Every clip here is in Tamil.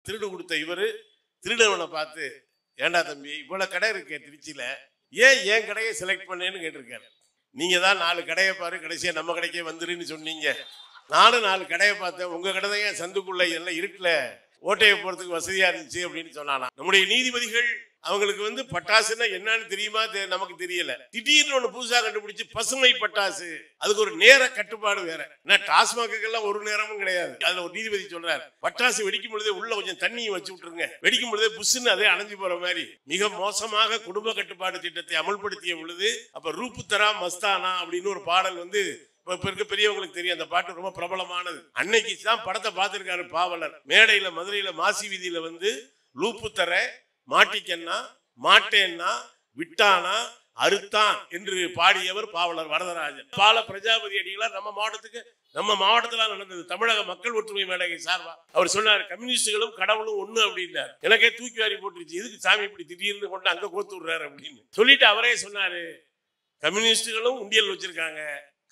திருடு கொடுத்த இவரு திருடவனை பார்த்து, ஏண்டா தம்பி இவ்வளவு கடை இருக்கே திருச்சியில, ஏன் என் கடையை செலக்ட் பண்ணேன்னு கேட்டிருக்காரு. நீங்க தான் 4 கடையை பாரு, கடைசியா நம்ம கடைக்கே வந்துருன்னு சொன்னீங்க. நானும் 4 கடையை பார்த்தேன், உங்க கடை தான் என் சந்துக்குள்ள எல்லாம் இருட்டுல ஓட்டையை போறதுக்கு வசதியா இருந்துச்சு அப்படின்னு சொன்னானா. நம்முடைய நீதிபதிகள் அவங்களுக்கு பட்டாசுன்னா என்னன்னு தெரியுமா, நமக்கு தெரியல. திடீர்னு ஒண்ணு புதுசா கண்டுபிடிச்சு பசுமை பட்டாசு, அதுக்கு ஒரு நேர கட்டுப்பாடு வேற. டாஸ்மாகெல்லாம் ஒரு நேரமும் கிடையாது. அதுல ஒரு நீதிபதி சொல்றாரு, பட்டாசு வெடிக்கும் பொழுதே உள்ள கொஞ்சம் தண்ணியை வச்சு விட்டுருங்க, வெடிக்கும் பொழுதே புஷ்ன்னு அதே அணைஞ்சு போற மாதிரி. மிக மோசமாக குடும்ப கட்டுப்பாடு திட்டத்தை அமல்படுத்திய பொழுது அப்ப ரூப்புத்தரா மஸ்தானா அப்படின்னு ஒரு பாடல் இப்ப இருக்க பெரியவங்களுக்கு தெரியும். அந்த பாட்டு ரொம்ப பிரபலமானது. அன்னைக்கு தான் படத்தை பார்த்திருக்காரு பாவலர். மேடையில மதுரையில மாசி வீதியில லூப்பு தர மாட்டிக்கன்னா மாட்டேன்னா விட்டானா அறுத்தான் என்று பாடியவர் பாவலர் வரதராஜன். பால பிரஜாபதி அடிகளார் நம்ம மாவட்டத்துல நடந்தது தமிழக மக்கள் ஒற்றுமை மேடகை சார்பா அவர் சொன்னார், கம்யூனிஸ்டுகளும் கடவுளும் ஒண்ணு அப்படின்னாரு. எனக்கே தூக்கி வாரி போட்டுருச்சு, எதுக்கு சாமி இப்படி திடீர்னு கொண்டு அங்க கோத்து விடுறாரு அப்படின்னு சொல்லிட்டு அவரே சொன்னாரு, கம்யூனிஸ்டுகளும் உண்டியல் வச்சிருக்காங்க,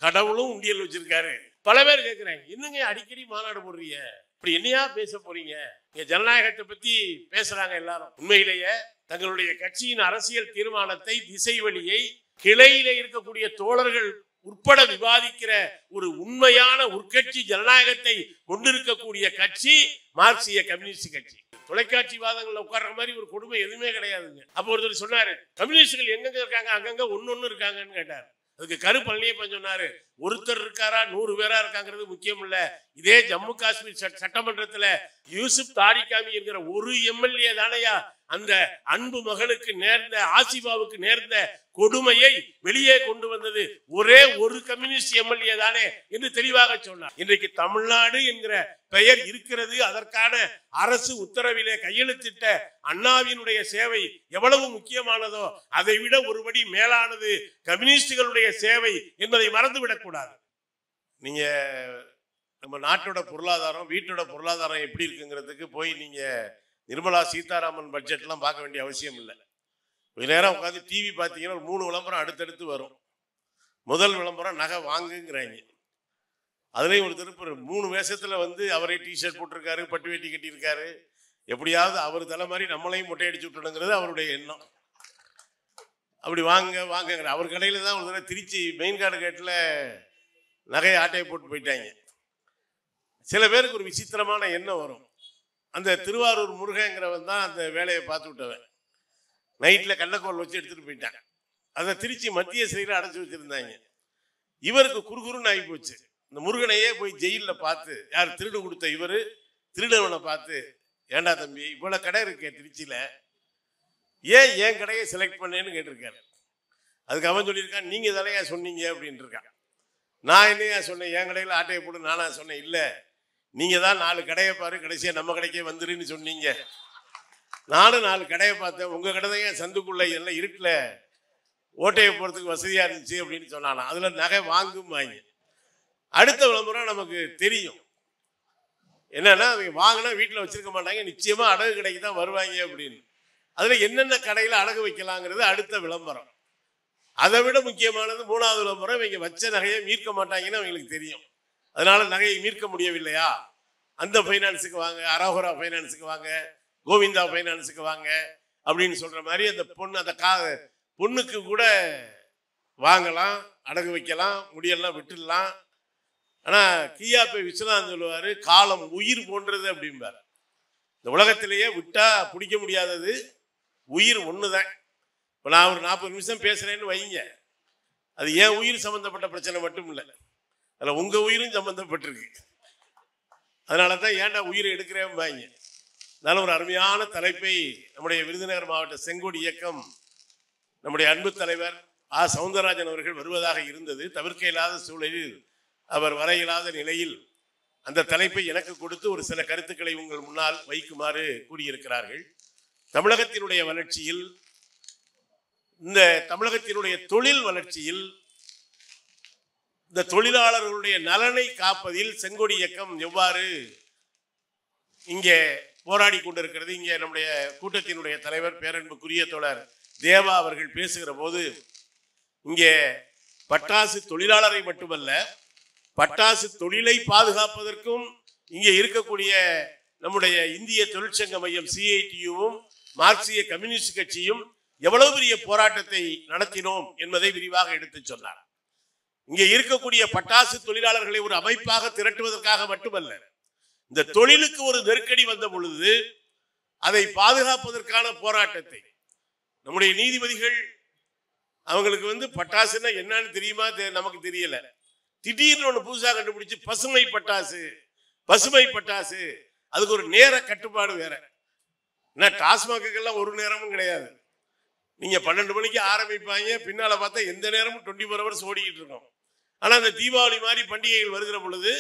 கடவுளும் உண்டியல் வச்சிருக்காரு. பல பேர் கேட்கிறாங்க, என்னங்க அடிக்கடி மாநாடு போடுறீங்க, இப்படி என்னையா பேச போறீங்க, ஜனநாயகத்தை பத்தி பேசுறாங்க எல்லாரும். உண்மையிலேயே தங்களுடைய கட்சியின் அரசியல் தீர்மானத்தை, திசை வழியை கிளையில இருக்கக்கூடிய தோழர்கள் உட்பட விவாதிக்கிற ஒரு உண்மையான உட்கட்சி ஜனநாயகத்தை கொண்டிருக்கக்கூடிய கட்சி மார்க்சிய கம்யூனிஸ்ட் கட்சி. தொலைக்காட்சி வாதங்கள்ல உட்கார்ற மாதிரி ஒரு கொடுமை எதுவுமே கிடையாதுங்க. அப்போ ஒருத்தர் சொன்னாரு, கம்யூனிஸ்டுகள் எங்கெங்க இருக்காங்க, அங்கங்க ஒன்னொன்னு இருக்காங்கன்னு கேட்டாரு. அதுக்கு கரு பழனியப்பன் சொன்னாரு, ஒருத்தர் இருக்காரா 100 பேரா இருக்காங்கிறது முக்கியம் இல்ல. இதே ஜம்மு காஷ்மீர் சட்டமன்றத்துல யூசுப் தாரிகாமி என்கிற ஒரு எம்எல்ஏ தானையா அந்த அன்பு மகளுக்கு நேர்ந்த, ஆசிபாவுக்கு நேர்ந்த கொடுமையை வெளியே கொண்டு வந்தது ஒரே ஒரு கம்யூனிஸ்ட் எம்எல்ஏ தானே என்று தெளிவாக சொன்னார். இன்றைக்கு தமிழ்நாடு என்கிற பெயர் இருக்கிறது. அதற்கான அரசு உத்தரவிலே கையெழுத்திட்ட அண்ணாவினுடைய சேவை எவ்வளவு முக்கியமானதோ அதை விட ஒருபடி மேலானது கம்யூனிஸ்டுகளுடைய சேவை என்பதை மறந்துவிடக் கூடாது. நீங்க நம்ம நாட்டோட பொருளாதாரம், வீட்டோட பொருளாதாரம் எப்படி இருக்குங்கிறதுக்கு போய் நீங்க நிர்மலா சீதாராமன் பட்ஜெட்லாம் பார்க்க வேண்டிய அவசியம் இல்லை. கொஞ்ச நேரம் உட்காந்து டிவி பார்த்தீங்கன்னா 3 விளம்பரம் அடுத்தடுத்து வரும். முதல் விளம்பரம் நகை வாங்குங்கிறாங்க. அதுலேயும் ஒரு திருப்பூர் 3 வேஷத்துல அவரே டிஷர்ட் போட்டிருக்காரு, பட்டு வேட்டி கட்டியிருக்காரு. எப்படியாவது அவர் தலை மாதிரி நம்மளையும் மொட்டை அடிச்சு விட்டுணுங்கிறது அவருடைய எண்ணம். அப்படி வாங்குங்கிற அவர் கடையில் தான் ஒரு தடவை திருச்சி மெயின் கார்டு கேட்டில் நகையை ஆட்டையை போட்டு போயிட்டாங்க. சில பேருக்கு ஒரு விசித்திரமான எண்ணம் வரும். அந்த திருவாரூர் முருகங்கிறவன் தான் அந்த வேலையை பார்த்து விட்டவன். நைட்டில் கள்ளக்கோல் வச்சு எடுத்துகிட்டு போயிட்டான். அதை திருச்சி மத்திய சிறையில் அடைச்சி வச்சுருந்தாங்க. இவருக்கு குறுகுறுன்னு ஆகி போச்சு. இந்த முருகனையே போய் ஜெயிலில் பார்த்து, யார் திருடு கொடுத்த இவர் திருடவனை பார்த்து, ஏண்டா தம்பி இவ்வளோ கடை இருக்கே திருச்சியில், ஏன் என் கடையை செலக்ட் பண்ணேன்னு கேட்டிருக்காரு. அதுக்கு அவன் சொல்லியிருக்கான், நீங்கள் தானே சொன்னீங்க அப்படின்ட்டு இருக்கான். நான் என்னையா சொன்னேன், என் கடையில் ஆட்டையை போட்டு நானா சொன்னேன், இல்லை நீங்கள் தான் 4 கடையை பாரு, கடைசியாக நம்ம கடைக்கே வந்துருன்னு சொன்னீங்க. நானும் 4 கடையை பார்த்தேன், உங்கள் கடை தான் என் சந்துக்குள்ள எல்லாம் இருட்டில் ஓட்டையை போகிறதுக்கு வசதியாக இருந்துச்சு அப்படின்னு சொன்னானா. அதில் நகை வாங்கும் வாங்கி அடுத்த விளம்பரம் நமக்கு தெரியும் என்னன்னா, அவங்க வாங்கினா வீட்டில் வச்சிருக்க மாட்டாங்க, நிச்சயமாக அடகு கடைக்கு தான் வருவாங்க அப்படின்னு. அதில் என்னென்ன கடையில் அடகு வைக்கலாங்கிறது அடுத்த விளம்பரம். அதை விட முக்கியமானது 3வது விளம்பரம், இவங்க வச்ச நகையை மீட்க மாட்டாங்கன்னு அவங்களுக்கு தெரியும். அதனால நகையை மீட்க முடியவில்லையா, அந்த ஃபைனான்ஸுக்கு வாங்க, அரோகரா ஃபைனான்ஸுக்கு வாங்க, கோவிந்தா ஃபைனான்ஸுக்கு வாங்க அப்படின்னு சொல்ற மாதிரி அந்த பொண்ணு, அந்த பொண்ணுக்கு கூட வாங்கலாம், அடகு வைக்கலாம், முடியெல்லாம் விட்டுடலாம். ஆனால் கியாப்பை விஸ்வநாதன் சொல்லுவார், காலம் உயிர் போன்றது அப்படிம்பார். இந்த உலகத்திலேயே விட்டா பிடிக்க முடியாதது உயிர் ஒன்று தான். இப்போ நான் ஒரு 40 நிமிஷம் பேசுகிறேன்னு வைங்க, அது ஏன் உயிர் சம்மந்தப்பட்ட பிரச்சனை மட்டும் இல்லை, அதில் உங்கள் உயிரும் சம்மந்தப்பட்டிருக்கு. அதனால தான் ஏன்டா உயிரை எடுக்கிறேன் வாங்க. அதனால ஒரு அருமையான தலைப்பை நம்முடைய விருதுநகர் மாவட்ட செங்கோடி இயக்கம் நம்முடைய அன்பு தலைவர் ஆ. சவுந்தரராஜன் அவர்கள் வருவதாக இருந்தது. தவிர்க்க இயலாத சூழலில், அவர் வர இயலாத நிலையில் அந்த தலைப்பை எனக்கு கொடுத்து ஒரு சில கருத்துக்களை உங்கள் முன்னால் வைக்குமாறு கூறியிருக்கிறார்கள். தமிழகத்தினுடைய வளர்ச்சியில், இந்த தமிழகத்தினுடைய தொழில் வளர்ச்சியில், இந்த தொழிலாளர்களுடைய நலனை காப்பதில் செங்கோடி இயக்கம் எவ்வாறு இங்கே போராடி கொண்டிருக்கிறது. இங்கே நம்முடைய கூட்டத்தினுடைய தலைவர் பேரன்புக்குரிய தோழர் தேவா அவர்கள் பேசுகிற போது, இங்கே பட்டாசு தொழிலாளரை மட்டுமல்ல, பட்டாசு தொழிலை பாதுகாப்பதற்கும் இங்கே இருக்கக்கூடிய நம்முடைய இந்திய தொழிற்சங்க மையம் சிஐடியுவும் மார்க்சிய கம்யூனிஸ்ட் கட்சியும் எவ்வளவு பெரிய போராட்டத்தை நடத்தினோம் என்பதை விரிவாக எடுத்து சொன்னார். இங்கே இருக்கக்கூடிய பட்டாசு தொழிலாளர்களை ஒரு அமைப்பாக திரட்டுவதற்காக மட்டுமல்ல, இந்த தொழிலுக்கு ஒரு நெருக்கடி வந்த பொழுது அதை பாதுகாப்பதற்கான போராட்டத்தை நம்முடைய நீதிபதிகள் அவங்களுக்கு பட்டாசுன்னா என்னன்னு தெரியுமா நமக்கு தெரியல. திடீர்னு ஒண்ணு புதுசாக கண்டுபிடிச்சு பசுமை பட்டாசு, பசுமை பட்டாசு. அதுக்கு ஒரு நேர கட்டுப்பாடு வேற. டாஸ்மாகெல்லாம் ஒரு நேரமும் கிடையாது. நீங்க 12 மணிக்கு ஆரம்பிப்பாங்க, பின்னால பார்த்தா எந்த நேரமும் 24 hours ஓடிக்கிட்டு இருக்கோம். ஆனா அந்த தீபாவளி மாதிரி பண்டிகைகள் வருகிற பொழுது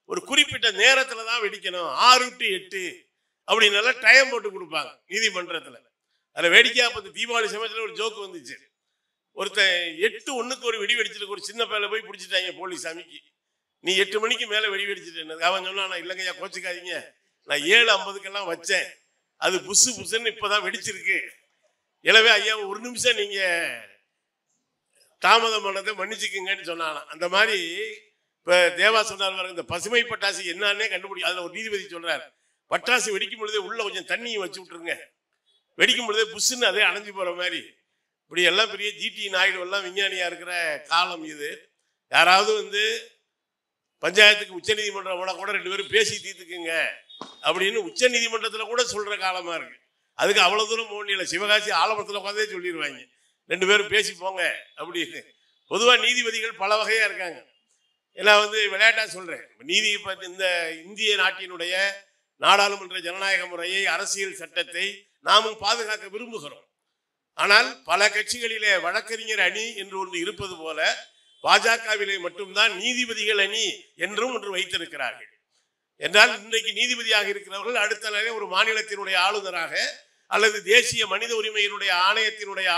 ஒரு குறிப்பிட்ட நேரத்துல தான் வெடிக்கணும். 6 to 8 அப்படின்னு டைம் போட்டு கொடுப்பாங்க நீதிமன்றத்துல. அதுல வேடிக்கையா பார்த்து தீபாவளி சமயத்துல ஒரு ஜோக்கு வந்துச்சு. ஒருத்தன் 8:01 ஒரு வெடி வெடிச்சிருக்கு. ஒரு சின்ன பையல போய் பிடிச்சிட்டாங்க போலீஸ் சாமிக்கு. நீ 8 மணிக்கு மேல வெடி வெடிச்சிட்டு. அவன் சொன்னா, நான் இல்லைங்கய்யா கோச்சிக்காதீங்க, நான் 7:50 வச்சேன், அது புசு புசுன்னு இப்பதான் வெடிச்சிருக்கு, எனவே ஐயா ஒரு நிமிஷம் நீங்க தாமதம் பண்ணதை மன்னிச்சுக்குங்கன்னு சொன்னானா. அந்த மாதிரி இப்ப தேவா சொன்னார், இந்த பசுமை பட்டாசு என்னன்னே கண்டுபிடி. அதுல ஒரு நீதிபதி சொல்றாரு, பட்டாசு வெடிக்கும் பொழுதே உள்ள கொஞ்சம் தண்ணியை வச்சு விட்டுருங்க, வெடிக்கும் பொழுதே புஷ்ன்னு அதே அணைஞ்சு போற மாதிரி. இப்படி எல்லாம் பெரிய ஜிடி நாயுடு எல்லாம் விஞ்ஞானியா இருக்கிற காலம் இது. யாராவது பஞ்சாயத்துக்கு உச்ச நீதிமன்றம் கூட 2 பேரும் பேசி தீர்த்துக்குங்க அப்படின்னு உச்ச நீதிமன்றத்துல கூட சொல்ற காலமா இருக்கு. அதுக்கு அவ்வளவு தூரம் போகல. சிவகாசி ஆலமரத்துல உட்காந்தே சொல்லிடுவாங்க, 2 பேரும் பேசி போங்க அப்படின்னு. பொதுவா நீதிபதிகள் பல வகையா இருக்காங்க. ஏன்னா விளையாட்டா சொல்றேன், நீதி இந்த இந்திய நாட்டினுடைய நாடாளுமன்ற ஜனநாயக முறையை, அரசியல் சட்டத்தை நாமும் பாதுகாக்க விரும்புகிறோம். ஆனால் பல கட்சிகளிலே வழக்கறிஞர் அணி என்று ஒன்று இருப்பது போல பாஜகவிலே மட்டும்தான் நீதிபதிகள் அணி என்றும் ஒன்று வைத்திருக்கிறார்கள். என்றால் இன்றைக்கு நீதிபதியாக இருக்கிறவர்கள் அடுத்த நாளே ஒரு மாநிலத்தினுடைய ஆளுநராக அல்லது தேசிய மனித உரிமையினுடைய ஆணையத்தினுடைய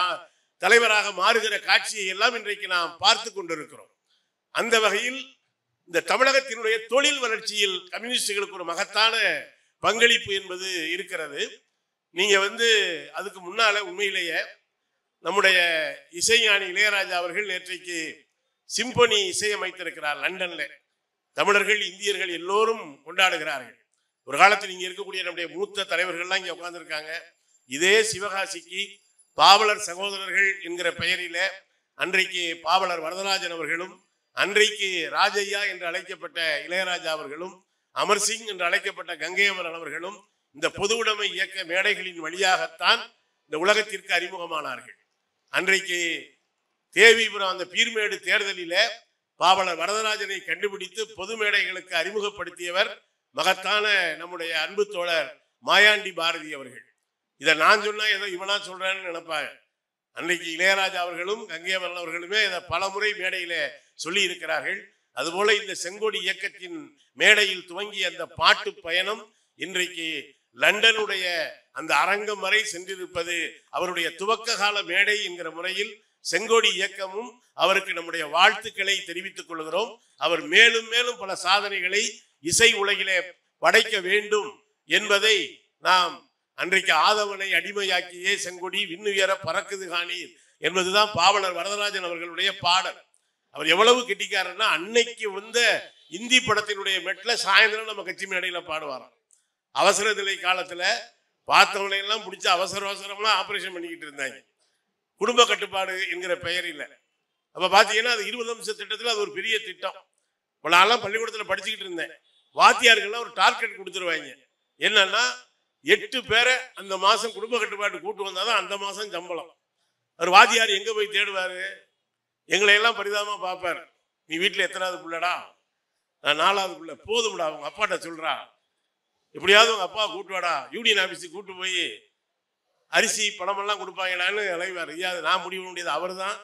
தலைவராக மாறுகிற காட்சியை எல்லாம் இன்றைக்கு நாம் பார்த்து கொண்டிருக்கிறோம். அந்த வகையில் இந்த தமிழகத்தினுடைய தொழில் வளர்ச்சியில் கம்யூனிஸ்டுகளுக்கு ஒரு மகத்தான பங்களிப்பு என்பது இருக்கிறது. நீங்க அதுக்கு முன்னால உண்மையிலேயே நம்முடைய இசைஞானி இளையராஜா அவர்கள் நேற்றைக்கு சிம்பொனி இசையமைத்திருக்கிறார் லண்டன்ல. தமிழர்கள் இந்தியர்கள் எல்லோரும் கொண்டாடுகிறார்கள். ஒரு காலத்தில் இங்க இருக்கக்கூடிய நம்முடைய மூத்த தலைவர்கள்லாம் இங்க உட்கார்ந்துருக்காங்க. இதே சிவகாசிக்கு பாவலர் சகோதரர்கள் என்கிற பெயரில அன்றைக்கு பாவலர் வரதராஜன் அவர்களும், அன்றைக்கு ராஜையா என்று அழைக்கப்பட்ட இளையராஜா அவர்களும், அமர்சிங் என்று அழைக்கப்பட்ட கங்கையமரன் அவர்களும் இந்த பொது உடைமை இயக்க மேடைகளின் வழியாகத்தான் இந்த உலகத்திற்கு அறிமுகமானார்கள். அன்றைக்கு தேவிபுரம் அந்த பீர்மேடு தேர்தலில பாவலர் வரதராஜனை கண்டுபிடித்து பொது மேடைகளுக்கு அறிமுகப்படுத்தியவர் மகத்தான நம்முடைய அன்பு தோழர் மாயாண்டி பாரதி அவர்கள். இதை நான் சொன்னா ஏதோ இவனா சொல்றேன்னு நினைப்பாங்க. அன்றைக்கு இளையராஜா அவர்களும் கங்கையமரன் அவர்களுமே இதை பல முறை மேடையில சொல்லி இருக்கிறார்கள். அதுபோல இந்த செங்கோடி இயக்கத்தின் மேடையில் துவங்கிய அந்த பாட்டு பயணம் இன்றைக்கு லண்டனுடைய அந்த அரங்கம் வரை சென்றிருப்பது அவருடைய துவக்க கால மேடை என்கிற முறையில் செங்கோடி இயக்கமும் அவருக்கு நம்முடைய வாழ்த்துக்களை தெரிவித்துக் கொள்கிறோம். அவர் மேலும் மேலும் பல சாதனைகளை இசை உலகிலே படைக்க வேண்டும் என்பதை நாம் அன்றைக்கு ஆதவனை அடிமையாக்கியே செங்கொடி விண்ணுயர பறக்குது காணீர் என்பதுதான் பாவலர் வரதராஜன் அவர்களுடைய பாடல். அவர் எவ்வளவு கெட்டிக்காரன்னா அன்னைக்கு இந்தி படத்தினுடைய மெட்ல சாயந்தரம் நம்ம கட்சி மேடையில பாடுவாராம். அவசர நிலை காலத்துல பார்த்தவங்களை எல்லாம் பிடிச்சி அவசர அவசரமா ஆபரேஷன் பண்ணிக்கிட்டு இருந்தாங்க, குடும்ப கட்டுப்பாடு என்கிற பெயர் இல்லை. அப்ப பாத்தீங்கன்னா அது 20 நிமிஷ திட்டத்துல அது ஒரு பெரிய திட்டம். நான்லாம் பள்ளிக்கூடத்துல படிச்சுக்கிட்டு இருந்தேன். வாத்தியார்கள்லாம் ஒரு டார்கெட் கொடுத்துருவாங்க, என்னன்னா 8 பேரை அந்த மாசம் குடும்ப கட்டுப்பாடு கூட்டு வந்தாதான் அந்த மாசம் சம்பளம். அவர் வாத்தியார் எங்க போய் தேடுவாரு? எங்களை எல்லாம் பரிதாபமா பார்ப்பாரு. நீ வீட்டுல எத்தனாவது பிள்ளடா? நான் 4வது பிள்ளை. போதும்டா, அவங்க அப்பாட்ட சொல்றா, எப்படியாவது உங்க அப்பா கூட்டுவாடா, யூனியன் ஆபீஸுக்கு கூட்டு போய் அரிசி பணமெல்லாம் கொடுப்பாங்களான்னு அலைவார். ஐயா நான் முடிவு பண்ண முடியாது, அவர் தான்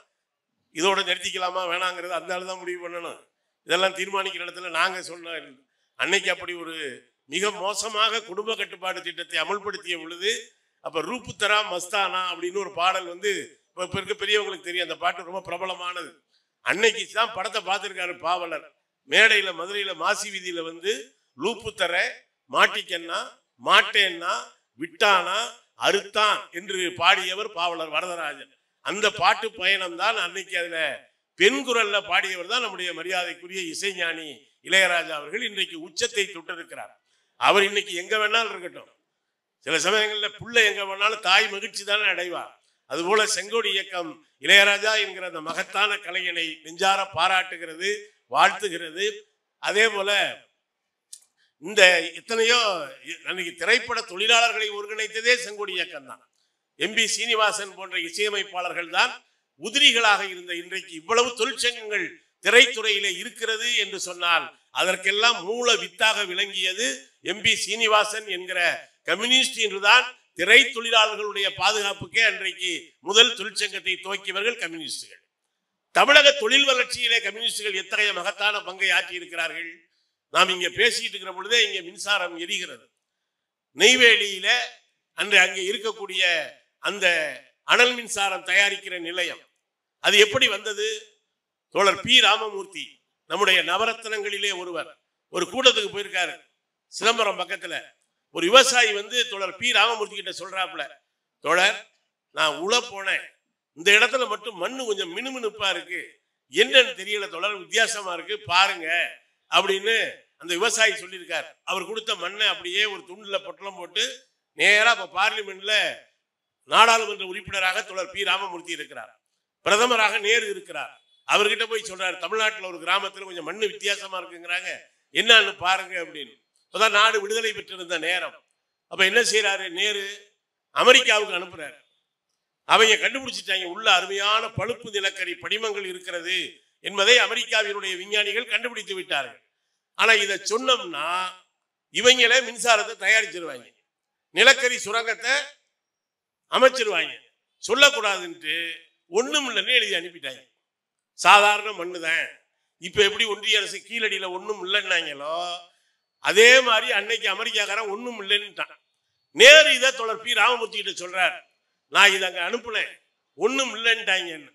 இதோட நிறுத்திக்கலாமா வேணாங்கிறது அந்த ஆள் தான் முடிவு பண்ணணும். இதெல்லாம் தீர்மானிக்கிற இடத்துல நாங்க சொன்ன அன்னைக்கு அப்படி ஒரு மிக மோசமாக குடும்ப கட்டுப்பாடு திட்டத்தை அமல்படுத்திய பொழுது அப்ப ரூப்பு தரா மஸ்தானா அப்படின்னு ஒரு பாடல் இப்ப இருக்க பெரியவங்களுக்கு தெரியும். அந்த பாட்டு ரொம்ப பிரபலமானது. அன்னைக்கு தான் படத்தை பார்த்திருக்காரு பாவலர். மேடையில மதுரையில மாசி வீதியில லூப்பு தர மாட்டிக்கன்னா மாட்டேன்னா விட்டானா அறுத்தான் என்று பாடியவர் பாவலர் வரதராஜன். அந்த பாட்டு பயணம் தான் அன்னைக்கு அதுல பெண் குரல்ல பாடியவர் தான் நம்முடைய மரியாதைக்குரிய இசைஞானி இளையராஜா அவர்கள். இன்றைக்கு உச்சத்தை தொட்டிருக்கிறார். அவர் இன்னைக்கு எங்க வேணாலும் இருக்கட்டும். சில சமயங்களில் புள்ள எங்க வேணாலும் தாய் மகிழ்ச்சி தானே அடைவார். அதுபோல செங்கோடி இயக்கம் இளையராஜா என்கிற அந்த மகத்தான கலைஞனை நெஞ்சார பாராட்டுகிறது, வாழ்த்துகிறது. அதே போல இந்த எத்தனையோ அன்னைக்கு திரைப்பட தொழிலாளர்களை ஒருங்கிணைத்ததே செங்கோடி இயக்கம் தான். எம்பி சீனிவாசன் போன்ற இசையமைப்பாளர்கள் தான் உதிரிகளாக இருந்த இன்றைக்கு இவ்வளவு தொழிற்சங்கங்கள் திரைத்துறையிலே இருக்கிறது என்று சொன்னால் அதற்கெல்லாம் மூல வித்தாக விளங்கியது எம்பி சீனிவாசன் என்கிற கம்யூனிஸ்ட் என்றுதான். திரை தொழிலாளர்களுடைய பாதுகாப்புக்கே அன்றைக்கு முதல் தொழிற்சங்கத்தை துவக்கியவர்கள் கம்யூனிஸ்டுகள். தமிழக தொழில் வளர்ச்சியிலே கம்யூனிஸ்டுகள் எத்தகைய மகத்தான பங்கை ஆற்றி இருக்கிறார்கள். நாம் இங்க பேசிட்டு இருக்கிற பொழுதே இங்க மின்சாரம் எரிகிறது. நெய்வேலியில அங்கே இருக்கக்கூடிய அந்த அனல் மின்சாரம் தயாரிக்கிற நிலையம் அது எப்படி வந்தது? தோழர் பி ராமமூர்த்தி நம்முடைய நவரத்னங்களிலே ஒருவர் ஒரு கூட்டத்துக்கு போயிருக்காரு சிதம்பரம் பக்கத்துல. ஒரு விவசாயி வந்து தோழர் பி ராமமூர்த்தி கிட்ட சொல்றாப்புல, தோழர் நான் உழ போனேன், இந்த இடத்துல மட்டும் மண்ணு கொஞ்சம் மினுமினுப்பா இருக்கு, என்னன்னு தெரியல தோழர், வித்தியாசமா இருக்கு பாருங்க அப்படின்னு அந்த விவசாயி சொல்லியிருக்கார். அவர் கொடுத்த மண்ணை அப்படியே ஒரு துண்டுல பொட்டலம் போட்டு நேரா இப்ப பார்லிமெண்ட்ல நாடாளுமன்ற உறுப்பினராக தோழர் பி ராமமூர்த்தி இருக்கிறார், பிரதமராக நேரு இருக்கிறார். அவர்கிட்ட போய் சொல்றாரு, தமிழ்நாட்டில் ஒரு கிராமத்தில் கொஞ்சம் மண்ணு வித்தியாசமா இருக்குங்கிறாங்க, என்னன்னு பாருங்க அப்படின்னு. இப்பதான் நாடு விடுதலை பெற்றிருந்த நேரம். அப்ப என்ன செய்யறாரு நேரு? அமெரிக்காவுக்கு அனுப்புறாரு. அவங்க கண்டுபிடிச்சிட்டாங்க உள்ள அருமையான பழுப்பு நிலக்கரி படிமங்கள் இருக்கிறது என்பதை அமெரிக்காவினுடைய விஞ்ஞானிகள் கண்டுபிடித்து விட்டார்கள். ஆனா இதை சொன்னோம்னா இவங்களே மின்சாரத்தை தயாரிச்சிருவாங்க, நிலக்கரி சுரங்கத்தை அமைச்சிருவாங்க. சொல்லக்கூடாதுன்ட்டு ஒண்ணும் இல்லைன்னு எழுதி அனுப்பிட்டாங்க. சாதாரண மண்ணு தான். இப்ப எப்படி ஒன்றிய அரசு கீழடியில ஒண்ணும் இல்லைன்னாங்களோ அதே மாதிரி அன்னைக்கு அமெரிக்காக்காரன் ஒண்ணும் இல்லைன்னுட்டான். நேரு இதை தோழர் பி ராமமூர்த்தி கிட்ட சொல்றார், நான் இதை அங்க அனுப்புனேன் ஒண்ணும் இல்லைன்ட்டாங்கன்னு.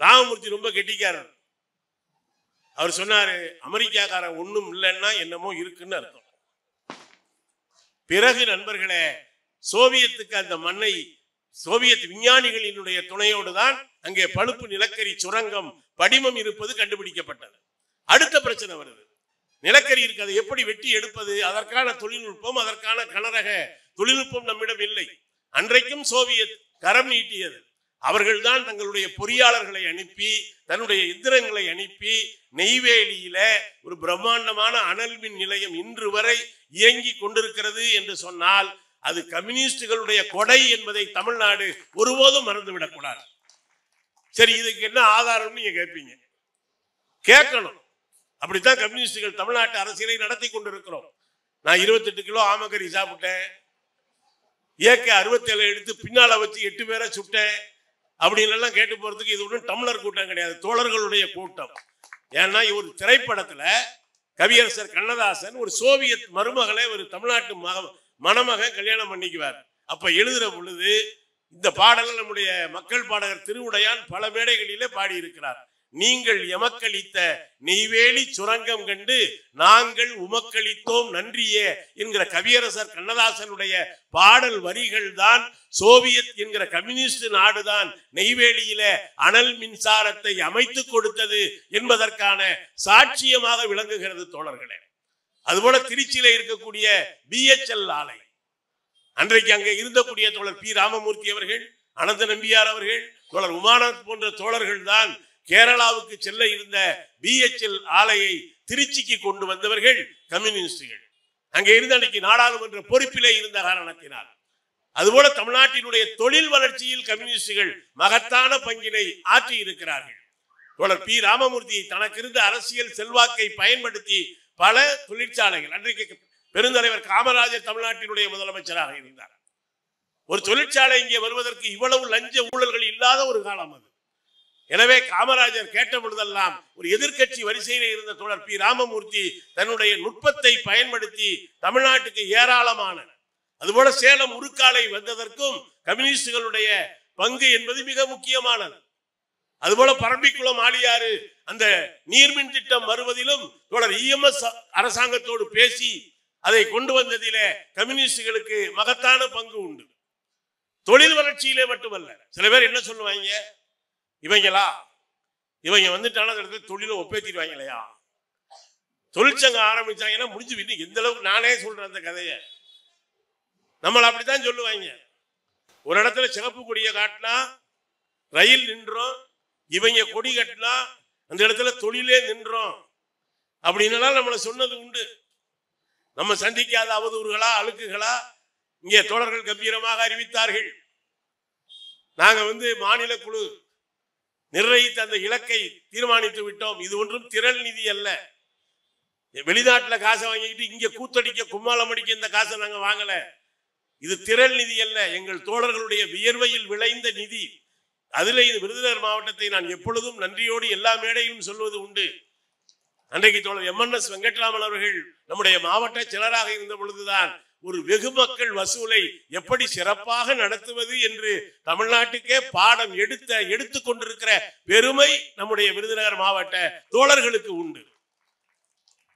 ராமமூர்த்தி ரொம்ப கெட்டிக்காரர். அவர் சொன்னாரு, அமெரிக்காக்காரன் ஒண்ணும் இல்லைன்னா என்னமோ இருக்குன்னு அர்த்தம். பிறகு நண்பர்களே, சோவியத்துக்கு அந்த மண்ணை சோவியத் விஞ்ஞானிகளினுடைய துணையோடு தான் அங்கே பழுப்பு நிலக்கரி சுரங்கம் படிமம் இருப்பது கண்டுபிடிக்கப்பட்டது. அடுத்த பிரச்சனை வருது, நிலக்கரி இருக்கு, அதை எப்படி வெட்டி எடுப்பது? அதற்கான தொழில்நுட்பம், அதற்கான கனரக தொழில்நுட்பம் நம்மிடம் இல்லை. அன்றைக்கும் சோவியத் கரம் நீட்டியது. அவர்கள் தான் தங்களுடைய பொறியாளர்களை அனுப்பி தன்னுடைய எந்திரங்களை அனுப்பி நெய்வேலியில ஒரு பிரம்மாண்டமான அனல் மின் நிலையம் இன்று வரை இயங்கி கொண்டிருக்கிறது என்று சொன்னால் அது கம்யூனிஸ்டுகளுடைய கொடை என்பதை தமிழ்நாடு ஒருபோதும் மறந்துவிடக் கூடாது. சரி, இதுக்கு என்ன ஆதாரம் நீங்க கேட்பீங்க, கேட்கணும். அப்படித்தான் கம்யூனிஸ்டுகள் தமிழ்நாட்டு அரசியலை நடத்தி கொண்டிருக்கிறோம். நான் 28 கிலோ ஆமக்கறி சாப்பிட்டேன், ஏக்க 67 எடுத்து பின்னால வச்சு 8 பேரை சுட்டேன் அப்படின்னு எல்லாம் கேட்டு போறதுக்கு இது ஒன்றும் டம்ளர் கூட்டம் கிடையாது, தோழர்களுடைய கூட்டம். ஏன்னா ஒரு திரைப்படத்துல கவியரசர் கண்ணதாசன் ஒரு சோவியத் மருமகளை ஒரு தமிழ்நாட்டு மணமகன் கல்யாணம் பண்ணிக்குவார். அப்ப எழுதுற பொழுது இந்த பாடல் நம்முடைய மக்கள் பாடகர் திருவுடையான் பல மேடைகளிலே பாடி இருக்கிறார். நீங்கள் எமக்களித்த நெய்வேலி சுரங்கம் கண்டு நாங்கள் உமக்களித்தோம் நன்றியே என்கிற கவியரசர் கண்ணதாசனுடைய பாடல் வரிகள் தான் சோவியத் என்கிற கம்யூனிஸ்ட் நாடுதான் நெய்வேலியில அனல் மின்சாரத்தை அமைத்து கொடுத்தது என்பதற்கான சாட்சியமாக விளங்குகிறது தோழர்களே. அதுபோல திருச்சியில இருக்கக்கூடிய BHL ஆலை, அன்றைக்கு அங்கே இருந்தக்கூடிய தோழர் பி ராமமூர்த்தி அவர்கள், அனந்த நம்பியார் அவர்கள், தோழர் உமாநாத் போன்ற தோழர்கள் தான் கேரளாவுக்கு செல்ல இருந்த BHL ஆலையை திருச்சிக்கு கொண்டு வந்தவர்கள் கம்யூனிஸ்டுகள். அங்கே இருந்து அன்னைக்கு நாடாளுமன்ற பொறுப்பிலே இருந்த காரணத்தினால். அதுபோல தமிழ்நாட்டினுடைய தொழில் வளர்ச்சியில் கம்யூனிஸ்டுகள் மகத்தான பங்கினை ஆற்றி இருக்கிறார்கள். தோழர் பி ராமமூர்த்தி தனக்கு இருந்த அரசியல் செல்வாக்கை பயன்படுத்தி பல தொழிற்சாலைகள், அன்றைக்கு பெருந்தலைவர் காமராஜர் தமிழ்நாட்டினுடைய முதலமைச்சராக இருந்தார். ஒரு தொழிற்சாலை இங்கே வருவதற்கு இவ்வளவு லஞ்ச ஊழல்கள் இல்லாத ஒரு காலம் அது. எனவே காமராஜர் கேட்ட பொழுதெல்லாம் ஒரு எதிர்கட்சி வரிசையில் இருந்த தோழர் பி ராமமூர்த்தி தன்னுடைய நுட்பத்தை பயன்படுத்தி தமிழ்நாட்டுக்கு ஏராளமான, அதுபோல சேலம் உருக்காலை வந்ததற்கும் கம்யூனிஸ்டுகளுடைய பங்கு என்பது மிக முக்கியமானது. அதுபோல பரம்பிக்குளம் ஆழியாறு அந்த நீர்மின் திட்டம் வருவதிலும் தோழர் EMS அரசாங்கத்தோடு பேசி அதை கொண்டு வந்ததிலே கம்யூனிஸ்டுகளுக்கு மகத்தான பங்கு உண்டு. தொழில் வளர்ச்சியிலே மட்டுமல்ல. சில பேர் என்ன சொல்லுவாங்க, இவங்க வந்துட்டான இடத்துல தொழிலை ஒப்பேத்திடுவாங்க இல்லையா, தொழிற்சங்கம் ஆரம்பிச்சாங்கன்னா முடிஞ்சு விட்டு எந்த அளவுக்கு நானே சொல்றேன் அந்த கதையை. நம்மள அப்படித்தான் சொல்லுவாங்க. ஒரு இடத்துல சிகப்பு கொடியை காட்டினா ரயில் நின்றோம், இவங்க கொடி கட்டினா அந்த இடத்துல தொழிலே நின்றோம் அப்படின்னா நம்மளை சொன்னது உண்டு. நம்ம சந்திக்காத அவதூறுகளா அழுக்குகளா இங்கே தோழர்கள் கம்பீரமாக அறிவித்தார்கள். நாங்க மாநில குழு நிர்ணயித்த அந்த இலக்கை தீர்மானித்து விட்டோம். இது ஒன்றும் திரள் நிதி அல்ல. வெளிநாட்டில் காசை வாங்கிட்டு இங்க கூத்தடிக்க கும்மாளம் அடிக்க இந்த காசை நாங்க வாங்கல. இது திரள் நிதி அல்ல, எங்கள் தோழர்களுடைய வியர்வையில் விளைந்த நிதி. அதுல இது விருதுநகர் மாவட்டத்தை நான் எப்பொழுதும் நன்றியோடு எல்லா மேடையிலும் சொல்வது உண்டு. அன்றைக்கு தோழர் MNS வெங்கட்ராமன் அவர்கள் நம்முடைய மாவட்ட செயலராக இருந்த பொழுதுதான் ஒரு வெகு மக்கள் வசூலை எப்படி சிறப்பாக நடத்துவது என்று தமிழ்நாட்டுக்கே பாடம் எடுத்துக் கொண்டிருக்கிற பெருமை நம்முடைய விருதுநகர் மாவட்ட தோழர்களுக்கு உண்டு.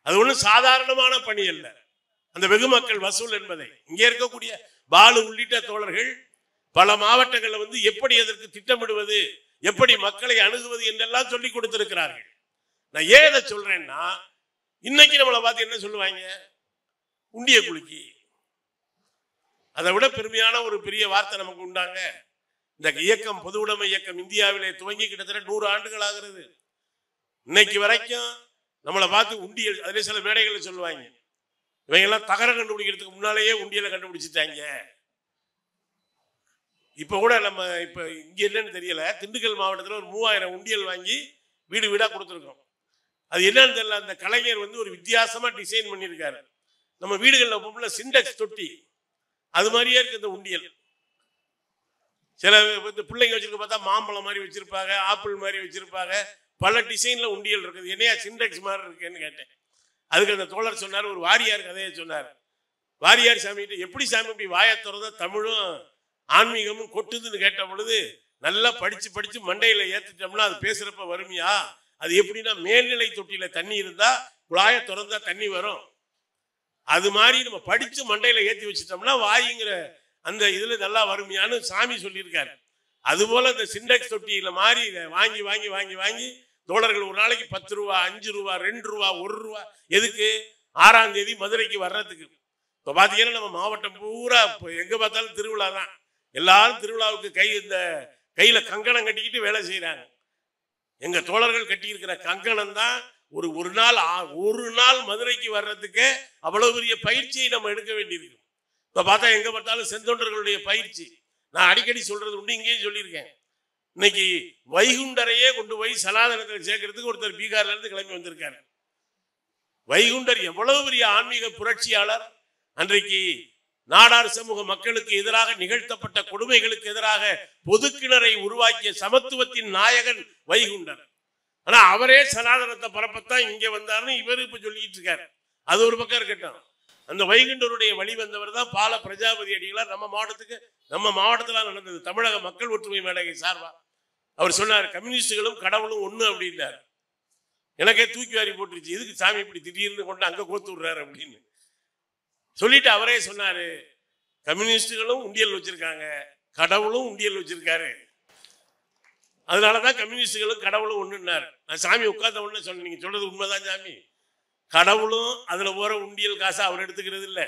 அது ஒன்றும் சாதாரணமான பணி அல்ல. அந்த வெகு மக்கள் வசூல் என்பதை இங்கே இருக்கக்கூடிய பாலு உள்ளிட்ட தோழர்கள் பல மாவட்டங்களில் எப்படி அதற்கு திட்டமிடுவது, எப்படி மக்களை அணுகுவது என்றெல்லாம் சொல்லி கொடுத்திருக்கிறார்கள். நான் ஏன் இதை சொல்றேன்னா, இன்னைக்கு நம்மளை பார்த்து என்ன சொல்லுவாங்க, உண்டிய குலுக்கி. அதை விட பெருமையான ஒரு பெரிய வார்த்தை நமக்கு உண்டாங்க. இந்த இயக்கம் பொது உடைமை இயக்கம் இந்தியாவிலே துவங்கி கிட்டத்தட்ட 100 ஆண்டுகள் ஆகிறது. இன்னைக்கு வரைக்கும் நம்மளை பார்த்து உண்டியல், அதிலே சில மேடைகளில் சொல்லுவாங்க, இவங்க எல்லாம் தகரம் கண்டுபிடிக்கிறதுக்கு முன்னாலேயே உண்டியலை கண்டுபிடிச்சிட்டாங்க. இப்ப கூட நம்ம இப்ப இங்க என்னன்னு தெரியல, திண்டுக்கல் மாவட்டத்தில் ஒரு 3000 உண்டியல் வாங்கி வீடு வீடா கொடுத்துருக்கோம். அது என்னன்னு தெரியல, அந்த கலைஞர் ஒரு வித்தியாசமா டிசைன் பண்ணியிருக்காரு. நம்ம வீடுகளில் சிண்டெக்ஸ் தொட்டி அது மாதிரியே இருக்கு இந்த உண்டியல். சில பிள்ளைங்க வச்சிருக்க பார்த்தா மாம்பழம் மாதிரி வச்சிருப்பாங்க, ஆப்பிள் மாதிரி வச்சிருப்பாங்க, பல டிசைன்ல உண்டியல் இருக்குது. என்னையா சிண்டெக்ஸ் மாதிரி இருக்குன்னு கேட்டேன். அதுக்கு அந்த தோழர் சொன்னார், ஒரு வாரியார் கதையை சொன்னார். வாரியார் சாமிகிட்ட எப்படி சாமி இப்படி வாயை திறந்தா தமிழும் ஆன்மீகமும் கொட்டுதுன்னு கேட்ட பொழுது, நல்லா படிச்சு படிச்சு மண்டையில ஏத்துட்டோம்னா அது பேசுறப்ப வருமையா, அது எப்படின்னா மேல்நிலை தொட்டியில தண்ணி இருந்தா குழாயை திறந்தா தண்ணி வரும், அது மாதிரி நம்ம படிச்சு மண்டையில ஏற்றி வச்சுட்டோம்னா வாயுங்கிற அந்த இதுல நல்லா வருமையான்னு சாமி சொல்லியிருக்காரு. அதுபோல இந்த சிண்டெக்ஸ் தொட்டியில மாதிரி வாங்கி வாங்கி வாங்கி வாங்கி தோழர்கள் ஒரு நாளைக்கு 10 ரூபா, 5 ரூபா, 2 ரூபா, 1 ரூபா, எதுக்கு 6ஆம் தேதி மதுரைக்கு வர்றதுக்கு. இப்போ பார்த்தீங்கன்னா நம்ம மாவட்டம் பூரா எங்க பார்த்தாலும் திருவிழா தான். எல்லாரும் திருவிழாவுக்கு இந்த கையில கங்கணம் கட்டிக்கிட்டு வேலை செய்யறாங்க. எங்க தோழர்கள் கட்டி இருக்கிற கங்கணம் தான் ஒரு நாள் மதுரைக்கு வர்றதுக்கு அவ்வளவு பெரிய பயிற்சியை நம்ம எடுக்க வேண்டியிருக்கு. இப்ப பார்த்தா எங்க பார்த்தாலும் செந்தொண்டர்களுடைய பயிற்சி. நான் அடிக்கடி சொல்றது உண்டு, இங்கேயும் சொல்லியிருக்கேன். இன்னைக்கு வைகுண்டரையே கொண்டு போய் சனாதனத்தில் சேர்க்கறதுக்கு ஒருத்தர் பீகார்ல இருந்து கிளம்பி வந்திருக்காரு. வைகுண்டர் எவ்வளவு பெரிய ஆன்மீக புரட்சியாளர். அன்றைக்கு நாடார் சமூக மக்களுக்கு எதிராக நிகழ்த்தப்பட்ட கொடுமைகளுக்கு எதிராக பொதுக்கிணரை உருவாக்கிய சமத்துவத்தின் நாயகன் வைகுண்டர். ஆனா அவரே சனாதனத்தை பரப்பத்தான் இங்க வந்தாருன்னு இவரு இப்ப சொல்லிட்டு இருக்காரு. அது ஒரு பக்கம் இருக்கட்டும். அந்த வைகுண்டருடைய வழி வந்தவர் தான் பால பிரஜாபதி அடிகளார். நம்ம மாவட்டத்தில் நடந்தது தமிழக மக்கள் ஒற்றுமை மேடகை சார்பா. அவர் சொன்னார், கம்யூனிஸ்டுகளும் கடவுளும் ஒண்ணு அப்படின்னாரு. எனக்கே தூக்கி வாரி போட்டுருச்சு, எதுக்கு சாமி இப்படி திடீர்னு கொண்டு அங்க கோத்து விடுறாரு அப்படின்னு சொல்லிட்டு அவரே சொன்னாரு, கம்யூனிஸ்டுகளும் உண்டியல் வச்சிருக்காங்க, கடவுளும் உண்டியல் வச்சிருக்காரு, அதனாலதான் கம்யூனிஸ்டுகளும் கடவுளும் ஒண்ணுன்னாரு. நான் சாமி உட்கார்ந்த உடனே சொன்னேன், நீங்க சொல்றது உண்மைதான் சாமி, கடவுளும் அதுல போற உண்டியல் காசை அவர் எடுத்துக்கிறது இல்லை,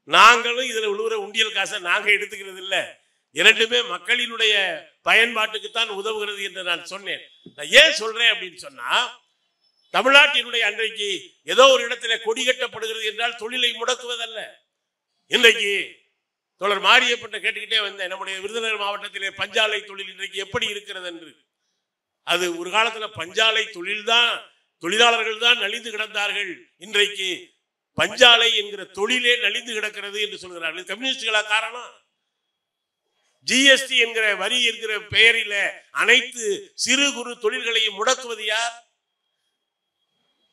நாங்களும் இதுல விழுவுற உண்டியல் காசை நாங்க எடுத்துக்கிறது இல்லை, இரண்டுமே மக்களினுடைய பயன்பாட்டுக்குத்தான் உதவுகிறது என்று நான் சொன்னேன். நான் ஏன் சொல்றேன் அப்படின்னு சொன்னா, தமிழ்நாட்டினுடைய அன்றைக்கு ஏதோ ஒரு இடத்துல கொடி கட்டப்படுகிறது என்றால் தொழிலை முடக்குவதல்ல. இன்றைக்கு தோழர் மாரியப்பட்ட கேட்டுக்கிட்டே வந்தேன், நம்முடைய விருதுநகர் மாவட்டத்திலே பஞ்சாலை தொழில் இன்றைக்கு எப்படி இருக்கிறது என்று. அது ஒரு காலத்துல பஞ்சாலை தொழில்தான், தொழிலாளர்கள் தான் நலிந்து கிடந்தார்கள். இன்றைக்கு பஞ்சாலை என்கிற தொழிலே நலிந்து கிடக்கிறது என்று சொல்கிறார்கள். கம்யூனிஸ்டுகளா காரணம்? ஜிஎஸ்டி என்கிற வரி என்கிற பெயரில அனைத்து சிறு குறு தொழில்களையும் முடக்குவது யார்?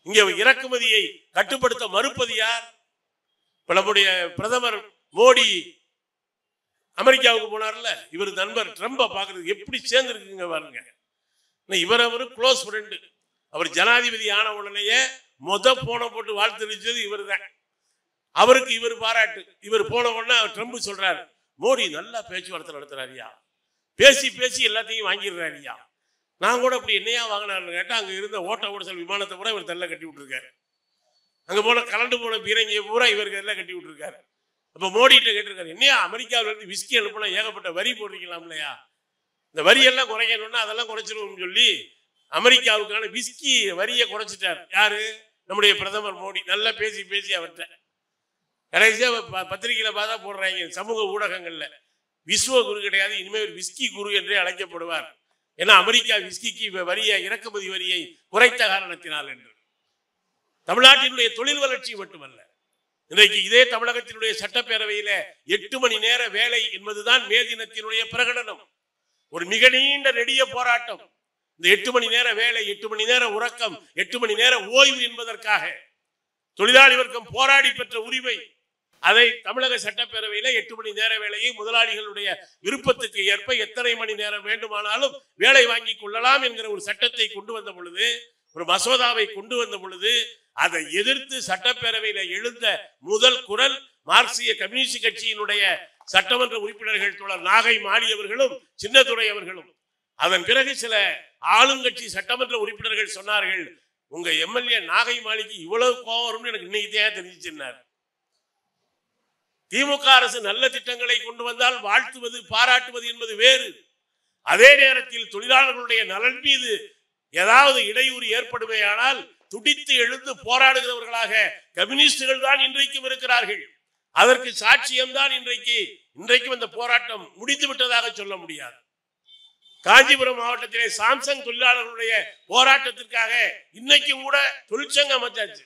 இங்கே இறக்குமதியை கட்டுப்படுத்த மறுப்பது யார்? இப்ப நம்முடைய பிரதமர் மோடி அமெரிக்காவுக்கு போனார்ல, இவர் நண்பர் ட்ரம்ப பாக்குறது எப்படி சேர்ந்துருக்குங்க பாருங்க. அவரு க்ளோஸ் ஃப்ரெண்டு. அவர் ஜனாதிபதி ஆன உடனேயே போன போட்டு வாழ்த்து தெரிவிச்சது இவர் தான். அவருக்கு இவர் பாராட்டு. இவர் போன உடனே ட்ரம்ப் சொல்றாரு, மோடி நல்லா பேச்சுவார்த்தை நடத்துறாரியா, பேசி பேசி எல்லாத்தையும் வாங்கிடுறாரியா. நான் கூட அப்படி என்னையா வாங்கினாருன்னு கேட்டா, அங்க இருந்த ஓட்ட ஓடசல் விமானத்தை கூட இவர் தள்ள கட்டி விட்டுருக்காரு. அங்க போன கலண்டு போன பீரங்கியை பூரா இவருக்கு எல்லாம் கட்டி விட்டுருக்காரு. அப்ப மோடிட்ட கேட்டிருக்காரு, என்னையா அமெரிக்காவில இருந்து விஸ்கி அனுப்பலாம், ஏகப்பட்ட வரி போடுறீங்களாம் இல்லையா, இந்த வரியெல்லாம் குறைக்கணும்னா அதெல்லாம் குறைச்சிருவோம்னு சொல்லி அமெரிக்காவுக்கான விஸ்கி வரியை குறைச்சிட்டார். யாரு? நம்முடைய பிரதமர் மோடி. நல்லா பேசி பேசி அவர்கிட்ட கடைசியா பத்திரிகையில பார்த்தா போடுறாங்க சமூக ஊடகங்கள்ல, விஸ்வ குரு கிடையாது, இனிமேல் விஸ்கி குரு என்றே அழைக்கப்படுவார். ஏன்னா அமெரிக்கா விஸ்கிக்கு வரியை, இறக்குமதி வரியை குறைத்த காரணத்தினால் என்று. தமிழ்நாட்டினுடைய தொழில் வளர்ச்சி மட்டுமல்ல, இன்றைக்கு இதே தமிழகத்தினுடைய சட்டப்பேரவையில 8 மணி நேர வேலை என்பதுதான் மே தினத்தினுடைய பிரகடனம். ஒரு மிக நீண்ட நெடிய போராட்டம். இந்த 8 மணி நேர வேலை, 8 மணி நேர உறக்கம், 8 மணி நேர ஓய்வு என்பதற்காக தொழிலாளி வர்க்கம் போராடி பெற்ற உரிமை. அதை தமிழக சட்டப்பேரவையில 8 மணி நேர வேலையை முதலாளிகளுடைய விருப்பத்துக்கு ஏற்ப எத்தனை மணி நேரம் வேண்டுமானாலும் வேலை வாங்கி கொள்ளலாம் என்கிற ஒரு சட்டத்தை கொண்டு வந்த பொழுது, ஒரு மசோதாவை கொண்டு வந்த பொழுது, அதை எதிர்த்து சட்டப்பேரவையில எழுந்த முதல் குரல் மார்க்சிய கம்யூனிஸ்ட் கட்சியினுடைய சட்டமன்ற உறுப்பினர்கள் தோழர் நாகை மாலி அவர்களும் சின்னதுரை அவர்களும். அதன் பிறகு சில ஆளுங்கட்சி சட்டமன்ற உறுப்பினர்கள் சொன்னார்கள், உங்க எம்எல்ஏ நாகை மாலிக்கு இவ்வளவு கோபம் வரும்னு எனக்கு இன்னைக்கு தெரிஞ்சிச்சின்னார். திமுக அரசு நல்ல திட்டங்களை கொண்டு வந்தால் வாழ்த்துவது, பாராட்டுவது என்பது வேறு. அதே நேரத்தில் தொழிலாளர்களுடைய நலன் மீது ஏதாவது இடையூறு ஏற்படுமையானால் துடித்து எழுந்து போராடுகிறவர்களாக கம்யூனிஸ்டுகள் தான் இன்றைக்கும் இருக்கிறார்கள். அதற்கு சாட்சியம்தான் இன்றைக்கும் அந்த போராட்டம் முடிந்து விட்டதாக சொல்ல முடியாது. காஞ்சிபுரம் மாவட்டத்திலே சாம்சங் தொழிலாளர்களுடைய போராட்டத்திற்காக இன்னைக்கும் கூட தொழிற்சங்கம் அமைச்சாச்சு.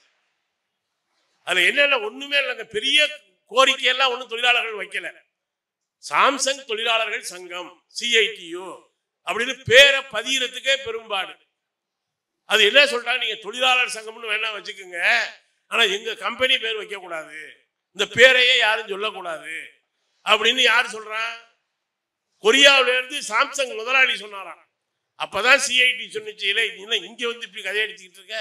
அதுல என்னென்ன ஒண்ணுமே இல்லைங்க, பெரிய கோரிக்கையெல்லாம் ஒன்றும் தொழிலாளர்கள் வைக்கல. சாம்சங் தொழிலாளர்கள் சங்கம் CITU அப்படின்னு பேரை பதியறதுக்கே பெரும்பாடு. அது என்ன சொல்றாங்க, நீங்க தொழிலாளர் சங்கம்னு வேணா வச்சுக்கோங்க, ஆனா எங்க கம்பெனி பேர் வைக்க கூடாது, இந்த பேரையே யாரும் சொல்லக்கூடாது அப்படின்னு யார் சொல்றான்? கொரியாவில இருந்து சாம்சங் முதலாளி சொன்னாராம். அப்பதான் CIT சொன்னிச்சு, இல்லை இங்க வந்து இப்படி கதை அடிச்சுக்கிட்டு இருக்க,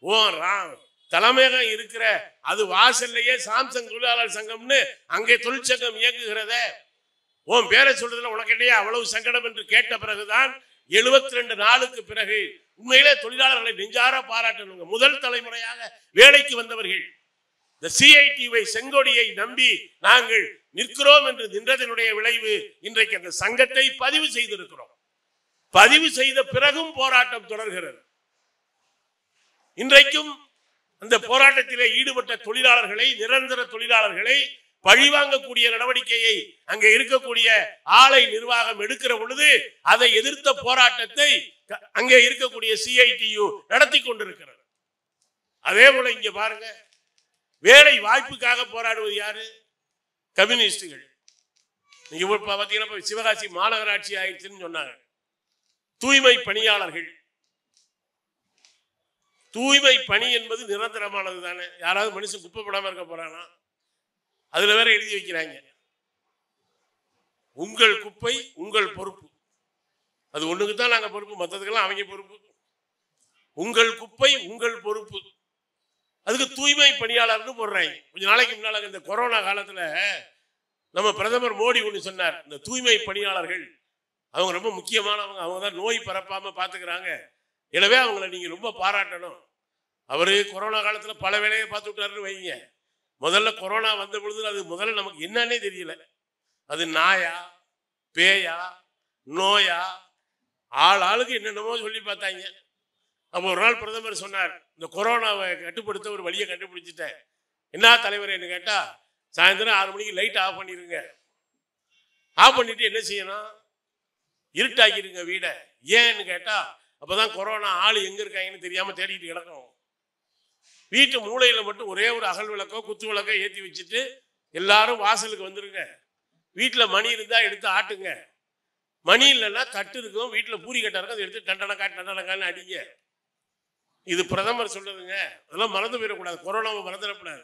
ஓ ராம் தலைமையகம் இருக்கிற அது வாசல்லையே சாம்சங் தொழிலாளர் சங்கம்னு அங்கே தொழிற்சங்கம் இயங்குகிறத, உன் பேரை சொல்றதுல உனக்கு இல்லையா அவ்வளவு சங்கடம் என்று கேட்ட பிறகுதான் 72 நாளுக்கு பிறகு உண்மையிலே தொழிலாளர்களை நெஞ்சார பாராட்டணுங்க. முதல் தலைமுறையாக வேலைக்கு வந்தவர்கள் இந்த CITவை செங்கோடியை நம்பி நாங்கள் நிற்கிறோம் என்று நின்றதனுடைய விளைவு இன்றைக்கு அந்த சங்கத்தை பதிவு செய்திருக்கிறோம். பதிவு செய்த பிறகும் போராட்டம் தொடர்கிறது. இன்றைக்கும் அந்த போராட்டத்திலே ஈடுபட்ட தொழிலாளர்களை, நிரந்தர தொழிலாளர்களை பழிவாங்கக்கூடிய நடவடிக்கையை அங்கே இருக்கக்கூடிய ஆலை நிர்வாகம் எடுக்கிற பொழுது அதை எதிர்த்த போராட்டத்தை அங்கே இருக்கக்கூடிய CITU நடத்தி கொண்டிருக்கிறது. அதே போல இங்க பாருங்க, வேலை வாய்ப்புக்காக போராடுவது யாரு? கம்யூனிஸ்டுகள். நீங்க பாத்தீங்கன்னா சிவகாசி மாநகராட்சி ஆயிடுச்சுன்னு சொன்னாங்க. தூய்மை பணியாளர்கள், தூய்மை பணி என்பது நிரந்தரமானது தானே. யாராவது மனுஷன் குப்பை போடாம இருக்க போறானா? அதுல வேற எழுதி வைக்கிறாங்க, உங்கள் குப்பை உங்கள் பொறுப்பு. அது ஒண்ணுக்கு தான் நாங்க பொறுப்பு, மற்றதுக்கெல்லாம் அவங்க பொறுப்பு. உங்கள் குப்பை உங்கள் பொறுப்பு. அதுக்கு தூய்மை பணியாளர்னு போடுறாங்க. கொஞ்ச நாளைக்கு முன்னால இந்த கொரோனா காலத்துல நம்ம பிரதமர் மோடி ஒன்று சொன்னார், இந்த தூய்மை பணியாளர்கள் அவங்க ரொம்ப முக்கியமானவங்க, அவங்க தான் நோய் பரப்பாம பாத்துக்கிறாங்க, எனவே அவங்கள நீங்க ரொம்ப பாராட்டணும். அவரு கொரோனா காலத்துல பல வேலையை பார்த்து விட்டாருன்னு வைங்க. முதல்ல கொரோனா வந்த பொழுது அது முதல்ல நமக்கு என்னன்னே தெரியல, அது நாயா பேயா நோயா, ஆளுக்கு என்னென்னமோ சொல்லி பார்த்தாங்க. அப்போ ஒரு நாள் பிரதமர் சொன்னார், இந்த கொரோனாவை கட்டுப்படுத்த ஒரு வழியை கண்டுபிடிச்சிட்டேன். என்ன தலைவர் என்று கேட்டா, சாயந்தரம் 6 மணிக்கு லைட் ஆஃப் பண்ணிருங்க. ஆஃப் பண்ணிட்டு என்ன செய்யணும், இருட்டாக்கிடுங்க வீடை. ஏன்னு கேட்டா அப்பதான் கொரோனா ஆள் எங்க இருக்காங்கன்னு தெரியாம தேடிட்டு கிடக்கும். வீட்டு மூளையில மட்டும் ஒரே ஒரு அகல் விளக்கோ குத்து விளக்கோ ஏற்றி வச்சுட்டு எல்லாரும் வாசலுக்கு வந்துருங்க. வீட்டில் மணி இருந்தா எடுத்து ஆட்டுங்க, மணி இல்லைன்னா தட்டு இருக்கும், வீட்டில் பூரி கட்டா இருக்கும், அதை எடுத்து டண்டனக்கான்னு அடிங்க. இது பிரதமர் சொல்றதுங்க, அதெல்லாம் மறந்து போயிடக்கூடாது, கொரோனாவை மறந்துடக்கூடாது.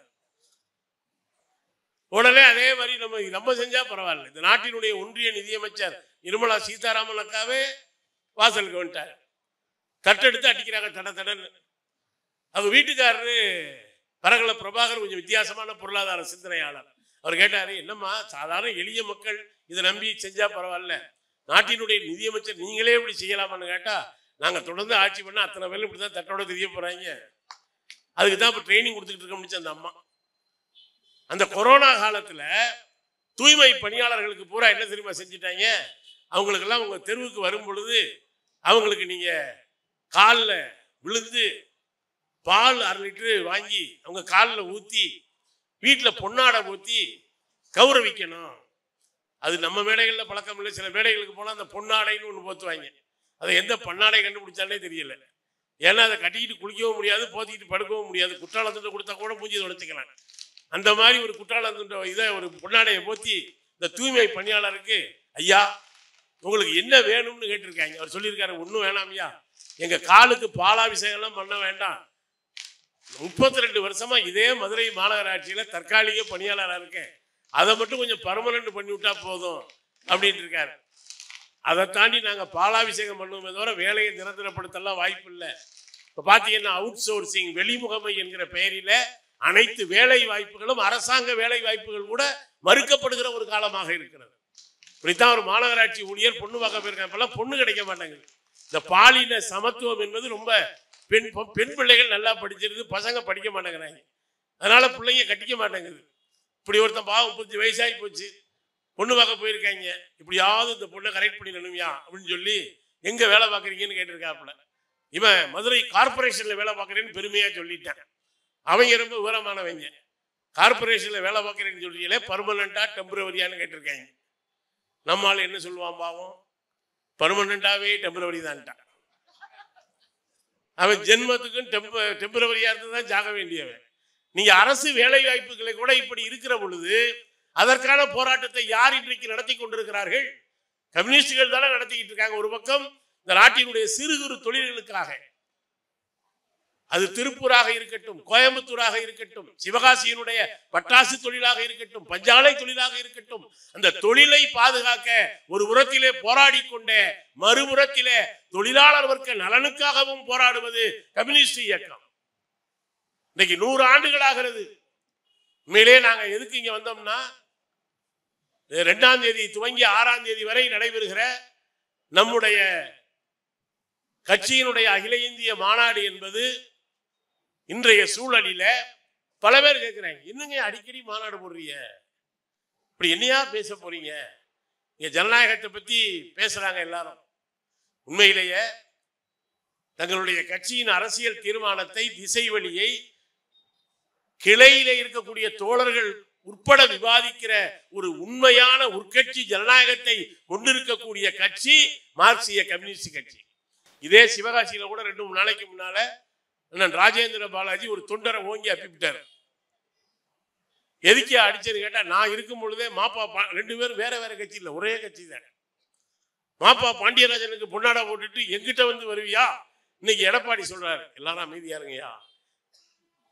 உடனே அதே மாதிரி நம்ம செஞ்சா பரவாயில்ல. இந்த நாட்டினுடைய ஒன்றிய நிதியமைச்சர் நிர்மலா சீதாராமன் அக்காவே வாசலுக்கு வந்துட்டார், தட்டெடுத்து அடிக்கிறாங்க தட தடன்னு. அவங்க வீட்டுக்காரரு பரகல பிரபாகர் கொஞ்சம் வித்தியாசமான பொருளாதார சிந்தனையாளர். அவர் கேட்டாரு, என்னம்மா சாதாரண எளிய மக்கள் இதை நம்பி செஞ்சா பரவாயில்ல, நாட்டினுடைய நிதியமைச்சர் நீங்களே இப்படி செய்யலாமான்னு கேட்டா, நாங்க தொடர்ந்து ஆட்சி பண்ண அத்தனை பேரும் இப்படிதான் தட்டோட தெரிய போறாங்க, அதுக்கு தான் இப்போ ட்ரைனிங் கொடுத்துக்கிட்டு இருக்க முடிச்சு அந்த அம்மா. அந்த கொரோனா காலத்தில் தூய்மை பணியாளர்களுக்கு பூரா என்ன தெரியுமா செஞ்சுட்டாங்க, அவங்களுக்கெல்லாம் உங்கள் தெருவுக்கு வரும் பொழுது அவங்களுக்கு நீங்கள் காலில் விழுந்து பால் 1/2 லிட்டரு வாங்கி அவங்க காலில் ஊற்றி வீட்டில் பொன்னாடை ஊற்றி கௌரவிக்கணும். அது நம்ம மேடைகளில் பழக்கம் இல்லை. சில மேடைகளுக்கு போனால் அந்த பொன்னாடைன்னு ஒன்று போத்துவாங்க. அதை எந்த பொன்னாடை கண்டுபிடிச்சாலே தெரியல. ஏன்னா அதை கட்டிக்கிட்டு குளிக்கவும் முடியாது, போத்திக்கிட்டு படுக்கவும் முடியாது. குற்றாலத்துட்டு கொடுத்தா கூட மூஞ்சி உடைச்சிக்கலாம். அந்த மாதிரி ஒரு குற்றாலத்துன்ற இதை ஒரு பொன்னாடையை போத்தி இந்த தூய்மை பணியாளருக்கு ஐயா உங்களுக்கு என்ன வேணும்னு கேட்டிருக்காங்க. அவர் சொல்லியிருக்காரு, ஒன்றும் வேணாமையா, எங்கள் காலுக்கு பாலாபிஷேகம்லாம் பண்ண வேண்டாம். 32 வருஷமா இதே மதுரை மாநகராட்சியில் தற்காலிக பணியாளராக இருக்கேன், அதை மட்டும் கொஞ்சம் பர்மனன்ட் பண்ணி விட்டா போதும் அப்படின்ட்டு இருக்காரு. அதை தாண்டி நாங்கள் பாலாபிஷேகம் பண்ணுவோமே தவிர வேலையை நிரந்தரப்படுத்தலாம் வாய்ப்பு இல்லை. இப்போ பார்த்தீங்கன்னா அவுட் சோர்சிங், வெளிமுகமை என்கிற பெயரில் அனைத்து வேலை வாய்ப்புகளும் அரசாங்க வேலை வாய்ப்புகள் கூட மறுக்கப்படுகிற ஒரு காலமாக இருக்கிறது. இப்படித்தான் ஒரு மாநகராட்சி ஊழியர் பொண்ணு பார்க்க போயிருக்காங்க, இப்பெல்லாம் பொண்ணு கிடைக்க மாட்டேங்குது. இந்த பாலின சமத்துவம் என்பது ரொம்ப பெண் பிள்ளைகள் நல்லா படிச்சிருது, பசங்க படிக்க மாட்டேங்கிறாங்க, அதனால பிள்ளைங்க கட்டிக்க மாட்டேங்குது. இப்படி ஒருத்தன் பாவம் 35 வயசாகி போச்சு, பொண்ணு பார்க்க போயிருக்காங்க, இப்படியாவது இந்த பொண்ணை கரெக்ட் பண்ணிடணும்யா அப்படின்னு சொல்லி எங்க வேலை பார்க்குறீங்கன்னு கேட்டிருக்காப்புல. இவன் மதுரை கார்பரேஷன்ல வேலை பார்க்குறேன்னு பெருமையா சொல்லிட்டான். அவங்க ரொம்ப விவரமானவங்க. கார்பரேஷன்ல வேலை பார்க்குறேன்னு சொல்றீங்களே, பர்மனண்டா டெம்பரவரியான்னு கேட்டிருக்காங்க. நம்மால் என்ன சொல்லுவான் பாவம், பர்மனண்டாவே டெம்பரவரி தான்ட்டான். அவன் ஜென்மத்துக்கும் டெம்பரவரியா இருந்து தான் ஜாக வேண்டியவன். நீங்க அரசு வேலை வாய்ப்புகளை கூட இப்படி இருக்கிற பொழுது அதற்கான போராட்டத்தை யார் இன்றைக்கு நடத்தி கொண்டிருக்கிறார்கள்? கம்யூனிஸ்டுகள் தானே நடத்திக்கிட்டு இருக்காங்க. ஒரு பக்கம் இந்த நாட்டினுடைய சிறு குறு தொழில்களுக்காக, அது திருப்பூராக இருக்கட்டும், கோயம்புத்தூராக இருக்கட்டும், சிவகாசியினுடைய பட்டாசு தொழிலாக இருக்கட்டும், பஞ்சாலை தொழிலாக இருக்கட்டும், அந்த தொழிலை பாதுகாக்க ஒரு புறத்திலே போராடி கொண்ட மறுபுறத்திலே தொழிலாளர் வர்க்க நலனுக்காகவும் போராடுவது கம்யூனிஸ்ட் இயக்கம். இன்னைக்கு 100 ஆண்டுகளாகிறது. உண்மையிலே நாங்க எதுக்கு இங்க வந்தோம்னா, 2ஆம் தேதி துவங்கி 6ஆம் தேதி வரை நடைபெறுகிற நம்முடைய கட்சியினுடைய அகில இந்திய மாநாடு என்பது இன்றைய சூழலில பல பேர் கேட்கிறாங்க, என்னங்க அடிக்கடி மாநாடு போடுறீங்க, இப்படி என்னையா பேச போறீங்க, இங்க ஜனநாயகத்தை பத்தி பேசுறாங்க எல்லாரும். உண்மையிலேயே தங்களுடைய கட்சியின் அரசியல் தீர்மானத்தை, திசை வழியை கிளையில இருக்கக்கூடிய தோழர்கள் உட்பட விவாதிக்கிற ஒரு உண்மையான உட்கட்சி ஜனநாயகத்தை கொண்டிருக்கக்கூடிய கட்சி மார்க்சிய கம்யூனிஸ்ட் கட்சி. இதே சிவகாசியில கூட 2-3 நாளைக்கு முன்னால ராஜேந்திர பாலாஜி ஒரு தொண்டரை ஓங்கி அப்பிட்டார். எதுக்கே அடிச்சது கேட்டா, நான் இருக்கும் பொழுதே மாப்பா 2 பேரும் வேற வேற கட்சி இல்லை, ஒரே கட்சி தான். மாப்பா பாண்டியராஜனுக்கு பொன்னாடா போட்டுட்டு எங்கிட்ட வந்து வருவியா? இன்னைக்கு எடப்பாடி சொல்றாரு, எல்லாரும் அமைதியா இருங்கய்யா,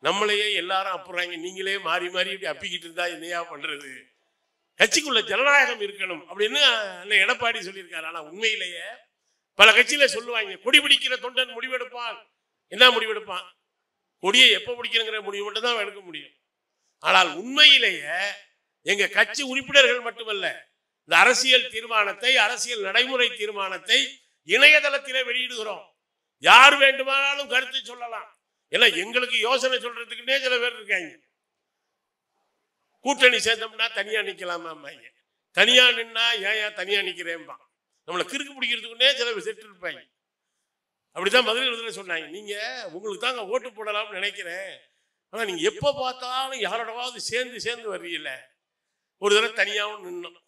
நம்மளையே எல்லாரும் அப்புறாங்க, நீங்களே மாறி மாறி இப்படி அப்பிக்கிட்டு இருந்தா என்னையா பண்றது, கட்சிக்குள்ள ஜனநாயகம் இருக்கணும் அப்படின்னு அண்ணன் எடப்பாடி சொல்லியிருக்காரு. ஆனா உண்மையிலேயே பல கட்சியில சொல்லுவாங்க, கொடி பிடிக்கிற தொண்டன் முடிவெடுப்பான். என்ன முடிவெடுப்பான்? கொடியை எப்ப பிடிக்கணுங்கிற முடிவு மட்டும் தான் எடுக்க முடியும். ஆனால் உண்மையிலேயே எங்க கட்சி உறுப்பினர்கள் மட்டுமல்ல, இந்த அரசியல் தீர்மானத்தை, அரசியல் நடைமுறை தீர்மானத்தை இணையதளத்திலே வெளியிடுகிறோம். யார் வேண்டுமானாலும் கருத்து சொல்லலாம். ஏன்னா எங்களுக்கு யோசனை சொல்றதுக்குன்னே சில பேர் இருக்காங்க. கூட்டணி சேர்ந்தோம்னா தனியா நிக்கலாமா, தனியா நின்னா ஏன் தனியா நிக்கிறேன்பா, நம்மளை கிறுக்கு பிடிக்கிறதுக்குன்னே சில பேர் செட்டு இருப்பாங்க. அப்படித்தான் மதுரையில் சொன்னாங்க, நீங்க உங்களுக்கு தாங்க ஓட்டு போடலாம்னு நினைக்கிறேன், ஆனா நீங்க எப்ப பார்த்தாலும் யாரோடவாவது சேர்ந்து வர்றீங்கல்ல, ஒரு தடவை தனியாவும் நின்னோம்,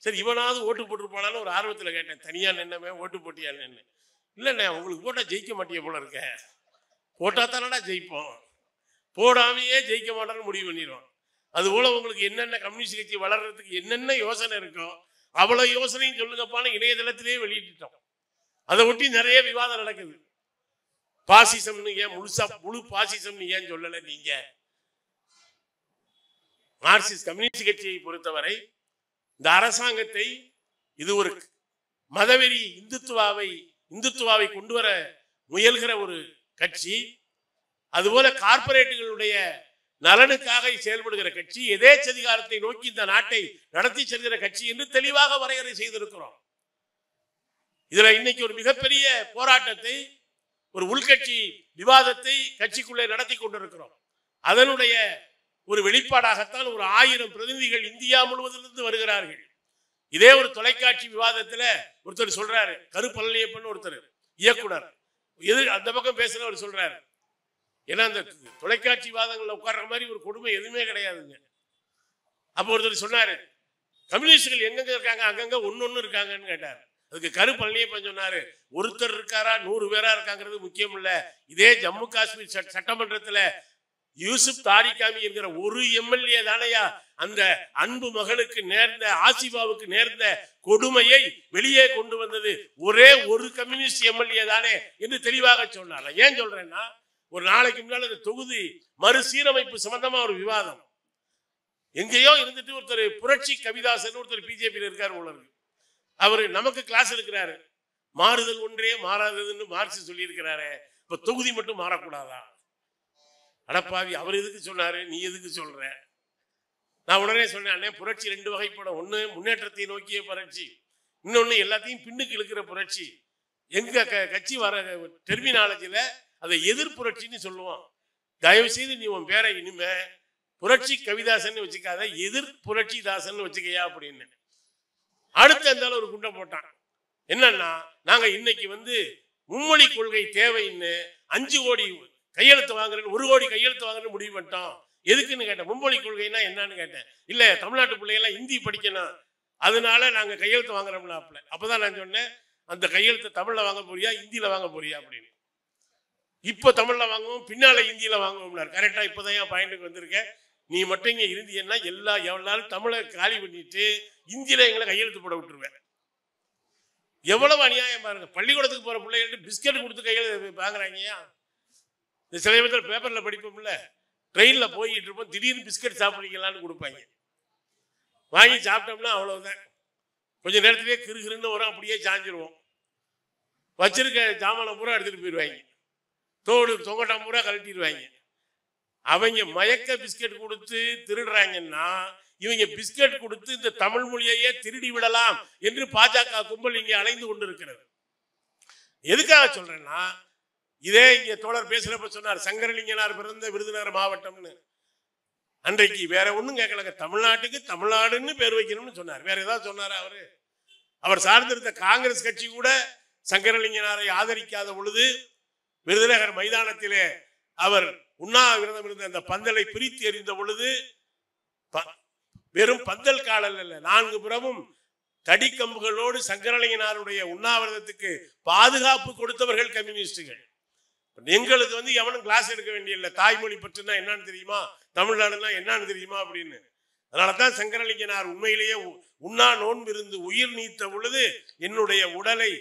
சரி இவனாவது ஓட்டு போட்டுருப்பானான்னு ஒரு ஆர்வத்தில் கேட்டேன், தனியா நின்னமே ஓட்டு போட்டியா நின்று, இல்லைண்ணே உங்களுக்கு போட்டா ஜெயிக்க மாட்டிய போல இருக்க, போட்டா தானடா ஜெயிப்போம், போடாமையே ஜெயிக்க மாட்டோம்னு முடிவு பண்ணிடுவோம். அதுபோல உங்களுக்கு என்னென்ன கம்யூனிஸ்ட் கட்சி வளர்றதுக்கு என்னென்ன யோசனை இருக்கோ அவ்வளவு யோசனையும் சொல்லுங்கப்பான்னு இணையதளத்திலேயே வெளியிட்டோம். அதை ஒட்டி நிறைய விவாதம் நடக்குது. பாசிசம்னு ஏன் முழு பாசிசம்னு ஏன் சொல்லல நீங்க? மார்க்சிஸ்ட் கம்யூனிஸ்ட் கட்சியை பொறுத்தவரை இந்த அரசாங்கத்தை இது ஒரு மதவெறி இந்துத்துவாவை கொண்டு வர முயல்கிற ஒரு கட்சி, அதுபோல கார்பரேட்டுகளுடைய நலனுக்காக செயல்படுகிற கட்சி, எதேச்சதிகாரத்தை நோக்கி இந்த நாட்டை நடத்தி செல்கிற கட்சி என்று தெளிவாக வரையறை செய்திருக்கிறோம். இதுல இன்னைக்கு ஒரு மிகப்பெரிய போராட்டத்தை ஒரு உள்கட்சி விவாதத்தை கட்சிக்குள்ளே நடத்தி கொண்டிருக்கிறோம். அதனுடைய ஒரு வெளிப்பாடாகத்தான் ஒரு 1000 பிரதிநிதிகள் இந்தியா முழுவதிலிருந்து வருகிறார்கள். இதே ஒரு தொலைக்காட்சி விவாதத்துல ஒருத்தர் சொல்றாரு, கருப்பழனியப்பன் ஒருத்தர் இயக்குனர், அந்த பக்கம் பேசுறவர் சொல்றாரு, ஏன்னா அந்த தொலைக்காட்சி விவாதங்கள்ல உட்கார்ற மாதிரி ஒரு கொடுமை எதுவுமே கிடையாதுங்க. அப்ப ஒருத்தர் சொன்னாரு, கம்யூனிஸ்டுகள் எங்கெங்க இருக்காங்க, அங்கங்க ஒன்னொன்னு இருக்காங்கன்னு கேட்டார். அதுக்கு கருப்பழனியப்பன் சொன்னாரு, ஒருத்தர் இருக்காரா 100 பேரா இருக்காங்கிறது முக்கியம் இல்ல. இதே ஜம்மு காஷ்மீர் சட்டமன்றத்துல யூசுப் தாரிகாமி என்கிற ஒரு எம்எல்ஏ தானையா அந்த அன்பு மகளுக்கு நேர்ந்த, ஆசிபாவுக்கு நேர்ந்த கொடுமையை வெளியே கொண்டு வந்தது ஒரே ஒரு கம்யூனிஸ்ட் எம்எல்ஏ தானே என்று தெளிவாக சொன்னார். ஏன் சொல்றேன்னா, ஒரு நாளைக்கு முன்னால அந்த தொகுதி மறுசீரமைப்பு சம்பந்தமா ஒரு விவாதம் எங்கேயோ இருந்துட்டு ஒருத்தர் புரட்சி கவிதாசன் ஒருத்தர் பிஜேபியில் இருக்காரு உள்ளது, அவரு நமக்கு கிளாஸ் எடுக்கிறாரு, மாறுதல் ஒன்றே மாறாததுன்னு மார்க்ஸ் சொல்லி இருக்கிறாரு, இப்ப தொகுதி மட்டும் மாறக்கூடாதா? அடப்பாவி, அவர் எதுக்கு சொன்னாரு, நீ எதுக்கு சொல்ற? நான் உடனே சொன்னேன், புரட்சி 2 வகைப்படும். ஒண்ணு முன்னேற்றத்தை நோக்கிய புரட்சி, இன்னொன்னு எல்லாத்தையும் பின்னுக்கு இழுக்கிற புரட்சி. எங்க கட்சி வர டெர்மினாலஜில அதை எதிர் புரட்சின்னு சொல்லுவோம். தயவு செய்து நீ உன் பேரை இனிமே புரட்சி கவிதாசன் வச்சுக்காத, எதிர் புரட்சி தாசன் வச்சுக்கையா அப்படின்னு. அடுத்து அந்த ஒரு குண்டை போட்டான். என்னன்னா, நாங்க இன்னைக்கு மும்மொழி கொள்கை தேவைன்னு 5 கோடி கையெழுத்து வாங்குறேன்னு, 1 கோடி கையெழுத்து வாங்குறேன்னு முடிவு பண்ணிட்டோம். எதுக்குன்னு கேட்டேன். மும்மொழி கொள்கைன்னா என்னன்னு கேட்டேன். இல்ல, தமிழ்நாட்டு பிள்ளைகள்லாம் ஹிந்தி படிக்கணும், அதனால நாங்க கையெழுத்து வாங்குறோம்ல. அப்பதான் நான் சொன்னேன், அந்த கையெழுத்து தமிழ்ல வாங்க போறியா ஹிந்தியில வாங்க போறியா அப்படின்னு. இப்ப தமிழ்ல வாங்குவோம், பின்னால ஹிந்தியில வாங்குவோம்னாரு. கரெக்டா இப்பதான் என் பாயிண்ட்டுக்கு வந்திருக்கேன். நீ மட்டும் இங்க இருந்தீங்கன்னா எல்லாரும் தமிழை காலி பண்ணிட்டு இந்தியில எங்களை கையெழுத்து போட விட்டுருவேன். எவ்வளவு அநியாயம் பாருங்க. பள்ளிக்கூடத்துக்கு போற பிள்ளைகளுக்கு பிஸ்கட் கொடுத்து கையெழுத்து வாங்குறாங்கயா. இந்த சில பேர் பேப்பர்ல படிப்போம்ல, ட்ரெயின்ல போயிட்டு இருப்போம், திடீர்னு பிஸ்கட் சாப்பிடுறீங்களான்னு கொடுப்பாங்க. வாங்கி சாப்பிட்டோம்னா அவ்வளவுதான், கொஞ்ச நேரத்திலேயே கிருகிருன்னு வரும், அப்படியே சாஞ்சிருவோம். வச்சிருக்க ஜாமானை பூரா எடுத்துட்டு போயிடுவாங்க, தோடு தொங்கட்டாம் பூரா கழட்டிடுவாங்க. அவங்க மயக்க பிஸ்கட் கொடுத்து திருடுறாங்கன்னா, இவங்க பிஸ்கட் கொடுத்து இந்த தமிழ் மொழியையே திருடி விடலாம் என்று பாஜக கும்பல் இங்கே அலைந்து கொண்டிருக்கிறது. எதுக்காக சொல்றேன்னா, இதே இங்க தோழர் பேசுறப்ப சொன்னார், சங்கரலிங்கனார் பிறந்த விருதுநகர் மாவட்டம்னு. அன்றைக்கு வேற ஒண்ணும் கேட்கலங்க, தமிழ்நாட்டுக்கு தமிழ்நாடுன்னு பேர் வைக்கணும்னு சொன்னார். வேற ஏதாவது சொன்னாரா அவரு? அவர் சார்ந்திருந்த காங்கிரஸ் கட்சி கூட சங்கரலிங்கனாரை ஆதரிக்காத பொழுது விருதுநகர் மைதானத்திலே அவர் உண்ணாவிரதம் இருந்த அந்த பந்தலை பிரித்து எறிந்த பொழுது, வெறும் பந்தல் காலல் அல்ல, 4 புறமும் தடிக்கம்புகளோடு சங்கரலிங்கனாருடைய உண்ணாவிரதத்துக்கு பாதுகாப்பு கொடுத்தவர்கள் கம்யூனிஸ்டுகள். எங்களுக்கு எவனும் கிளாஸ் எடுக்க வேண்டிய தாய்மொழி பற்றுனா என்னன்னு தெரியுமா, தமிழ்நாடுனா என்னன்னு தெரியுமா அப்படின்னு. அதனாலதான் சங்கரலிங்கனார் உண்மையிலேயே உண்ணா நோன்பு இருந்து உயிர் நீத்த பொழுது, என்னுடைய உடலை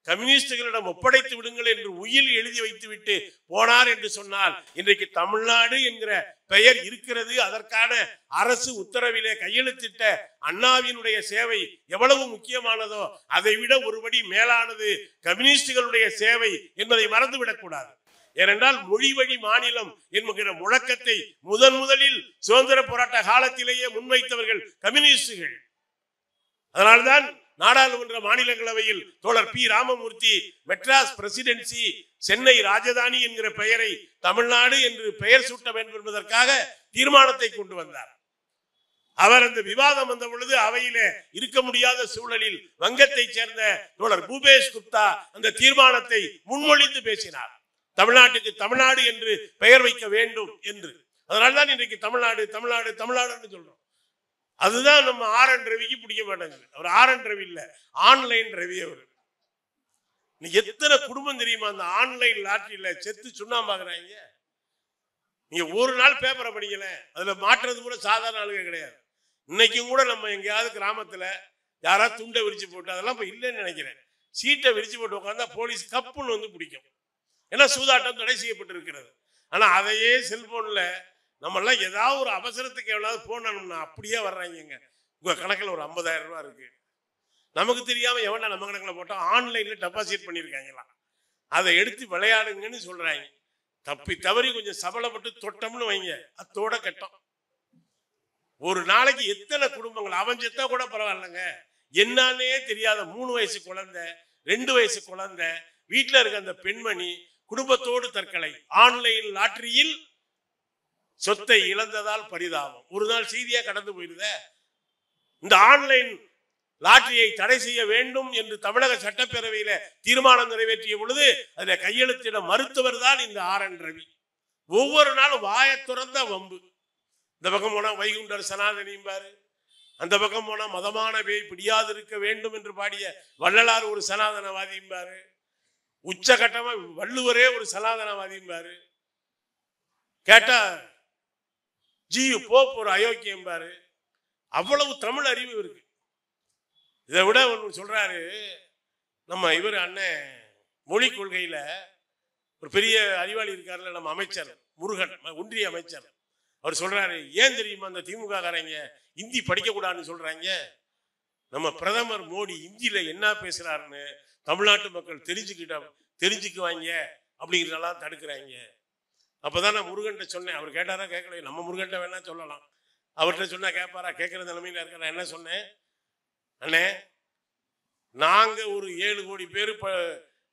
கம்யூனிஸ்டுகளிடம் ஒப்படைத்து விடுங்கள் என்று உயில் எழுதி வைத்து விட்டு போனார் என்று சொன்னால், இன்றைக்கு தமிழ்நாடு என்கிற பெயர் இருக்கிறது. அதற்கான அரசு உத்தரவிலே கையெழுத்திட்ட அண்ணாவினுடைய சேவை எவ்வளவு முக்கியமானதோ அதை விட ஒருபடி மேலானது கம்யூனிஸ்டுகளுடைய சேவை என்பதை மறந்துவிடக் கூடாது. ஏனென்றால் மொழி வழி மாநிலம் என்கிற முழக்கத்தை முதலில் சுதந்திர போராட்ட காலத்திலேயே முன்வைத்தவர்கள் கம்யூனிஸ்டுகள். அதனால்தான் நாடாளுமன்ற மாநிலங்களவையில் தோழர் பி ராமமூர்த்தி மெட்ராஸ் பிரசிடென்சி, சென்னை ராஜதானி என்கிற பெயரை தமிழ்நாடு என்று பெயர் சூட்ட வேண்டும் என்பதற்காக தீர்மானத்தை கொண்டு வந்தார். அவர் அந்த விவாதம் வந்த பொழுது அவையிலே இருக்க முடியாத சூழலில் வங்கத்தை சேர்ந்த தோழர் பூபேஷ் குப்தா அந்த தீர்மானத்தை முன்மொழிந்து பேசினார். தமிழ்நாட்டுக்கு தமிழ்நாடு என்று பெயர் வைக்க வேண்டும் என்று. அதனால்தான் இன்றைக்கு தமிழ்நாடு தமிழ்நாடு தமிழ்நாடு சொல்றோம். அதுதான் நம்ம RN ரவிக்கு பிடிக்க மாட்டேங்குது. அவர் RN ரவி இல்ல, ஆன்லைன் ரவி. அவர் எத்தனை குடும்பம் தெரியுமா அந்த ஆன்லைன் லாட்டரியில செத்து சுண்ணாம்பாக்குறாங்க. நீங்க ஒரு நாள் பேப்பரை படிக்கல, அதுல மாற்றுறது கூட சாதாரண ஆளுங்க கிடையாது. இன்னைக்கும் கூட நம்ம எங்கேயாவது கிராமத்துல யாராவது துண்டை விரிச்சு போட்டு, அதெல்லாம் இப்ப இல்லைன்னு நினைக்கிறேன், சீட்டை விரிச்சு போட்டு உட்காந்தா போலீஸ் கப்புன்னு பிடிக்கும். ஏன்னா சூதாட்டம் தடை செய்யப்பட்டு இருக்கிறது. ஆனா அதையே செல்போன்ல நம்ம எல்லாம் ஏதாவது ஒரு அவசரத்துக்கு எவ்வளவு போனோம்னா அப்படியே வர்றாங்க. உங்க கணக்கில் ஒரு 50,000 ரூபாய் இருக்கு, நமக்கு தெரியாம எவனா நம்ம கணக்கில் போட்டா ஆன்லைன்ல டெபாசிட் பண்ணிருக்காங்களா, அதை எடுத்து விளையாடுங்கன்னு சொல்றாங்க. தப்பி தவறி கொஞ்சம் சபலப்பட்டு தொட்டோம்னு வைங்க, அத்தோட கட்டம். ஒரு நாளைக்கு எத்தனை குடும்பங்கள், அவன் செத்தா கூட பரவாயில்லைங்க, என்னாலே தெரியாத 3 வயசு குழந்தை, 2 வயசு குழந்தை, வீட்டுல இருக்க அந்த பெண்மணி குடும்பத்தோடு தற்கொலை, ஆன்லைன் லாட்டரியில் சொத்தை இழந்ததால் பரிதாபம். ஒரு நாள் செய்தியா கடந்து போயிருத. இந்த ஆன்லைன் லாட்டரியை தடை செய்ய வேண்டும் என்று தமிழக சட்டப்பேரவையில தீர்மானம் நிறைவேற்றிய பொழுது அதுல கையெழுத்திட மறுத்தவர் தான் இந்த RN ரவி. ஒவ்வொரு நாளும் வாய துறந்த வம்பு. இந்த பக்கம் போனா வைகுண்டர் சனாதனியும் பாரு, அந்த பக்கம் போனா மதமான பேய் பிடியாது இருக்க வேண்டும் என்று பாடிய வள்ளலார் ஒரு சனாதனவாதியும் பாரு, உச்சகட்டமா வள்ளுவரே ஒரு சனாதனவாதியும் பாரு, கேட்டா ஜியு போப் ஒரு அயோக்கியம் பாரு. அவ்வளவு தமிழ் அறிவு இருக்கு. இதை விட ஒன்று சொல்றாரு, நம்ம இவர் அண்ணன் மொழி கொள்கையில ஒரு பெரிய அறிவாளி இருக்காருல்ல, நம்ம அமைச்சர் முருகன், ஒன்றிய அமைச்சர். அவர் சொல்றாரு, ஏன் தெரியுமா அந்த திமுக காரங்க இந்தி படிக்க கூடாதுன்னு சொல்றாங்க? நம்ம பிரதமர் மோடி இந்தியில என்ன பேசுறாருன்னு தமிழ்நாட்டு மக்கள் தெரிஞ்சுக்குவாங்க அப்படிங்கிறதெல்லாம் தடுக்கிறாங்க. அப்பதான் நான் முருகன்ட்ட சொன்னேன். அவர் கேட்டாரா கேட்கல, நம்ம முருகன்ட்ட வேணா சொல்லலாம், அவர்கிட்ட சொன்னா கேட்பாரா, கேட்கிற நிலைமையில இருக்க. நான் என்ன சொன்னேன், அண்ணே நாங்க ஒரு 7 கோடி பேர்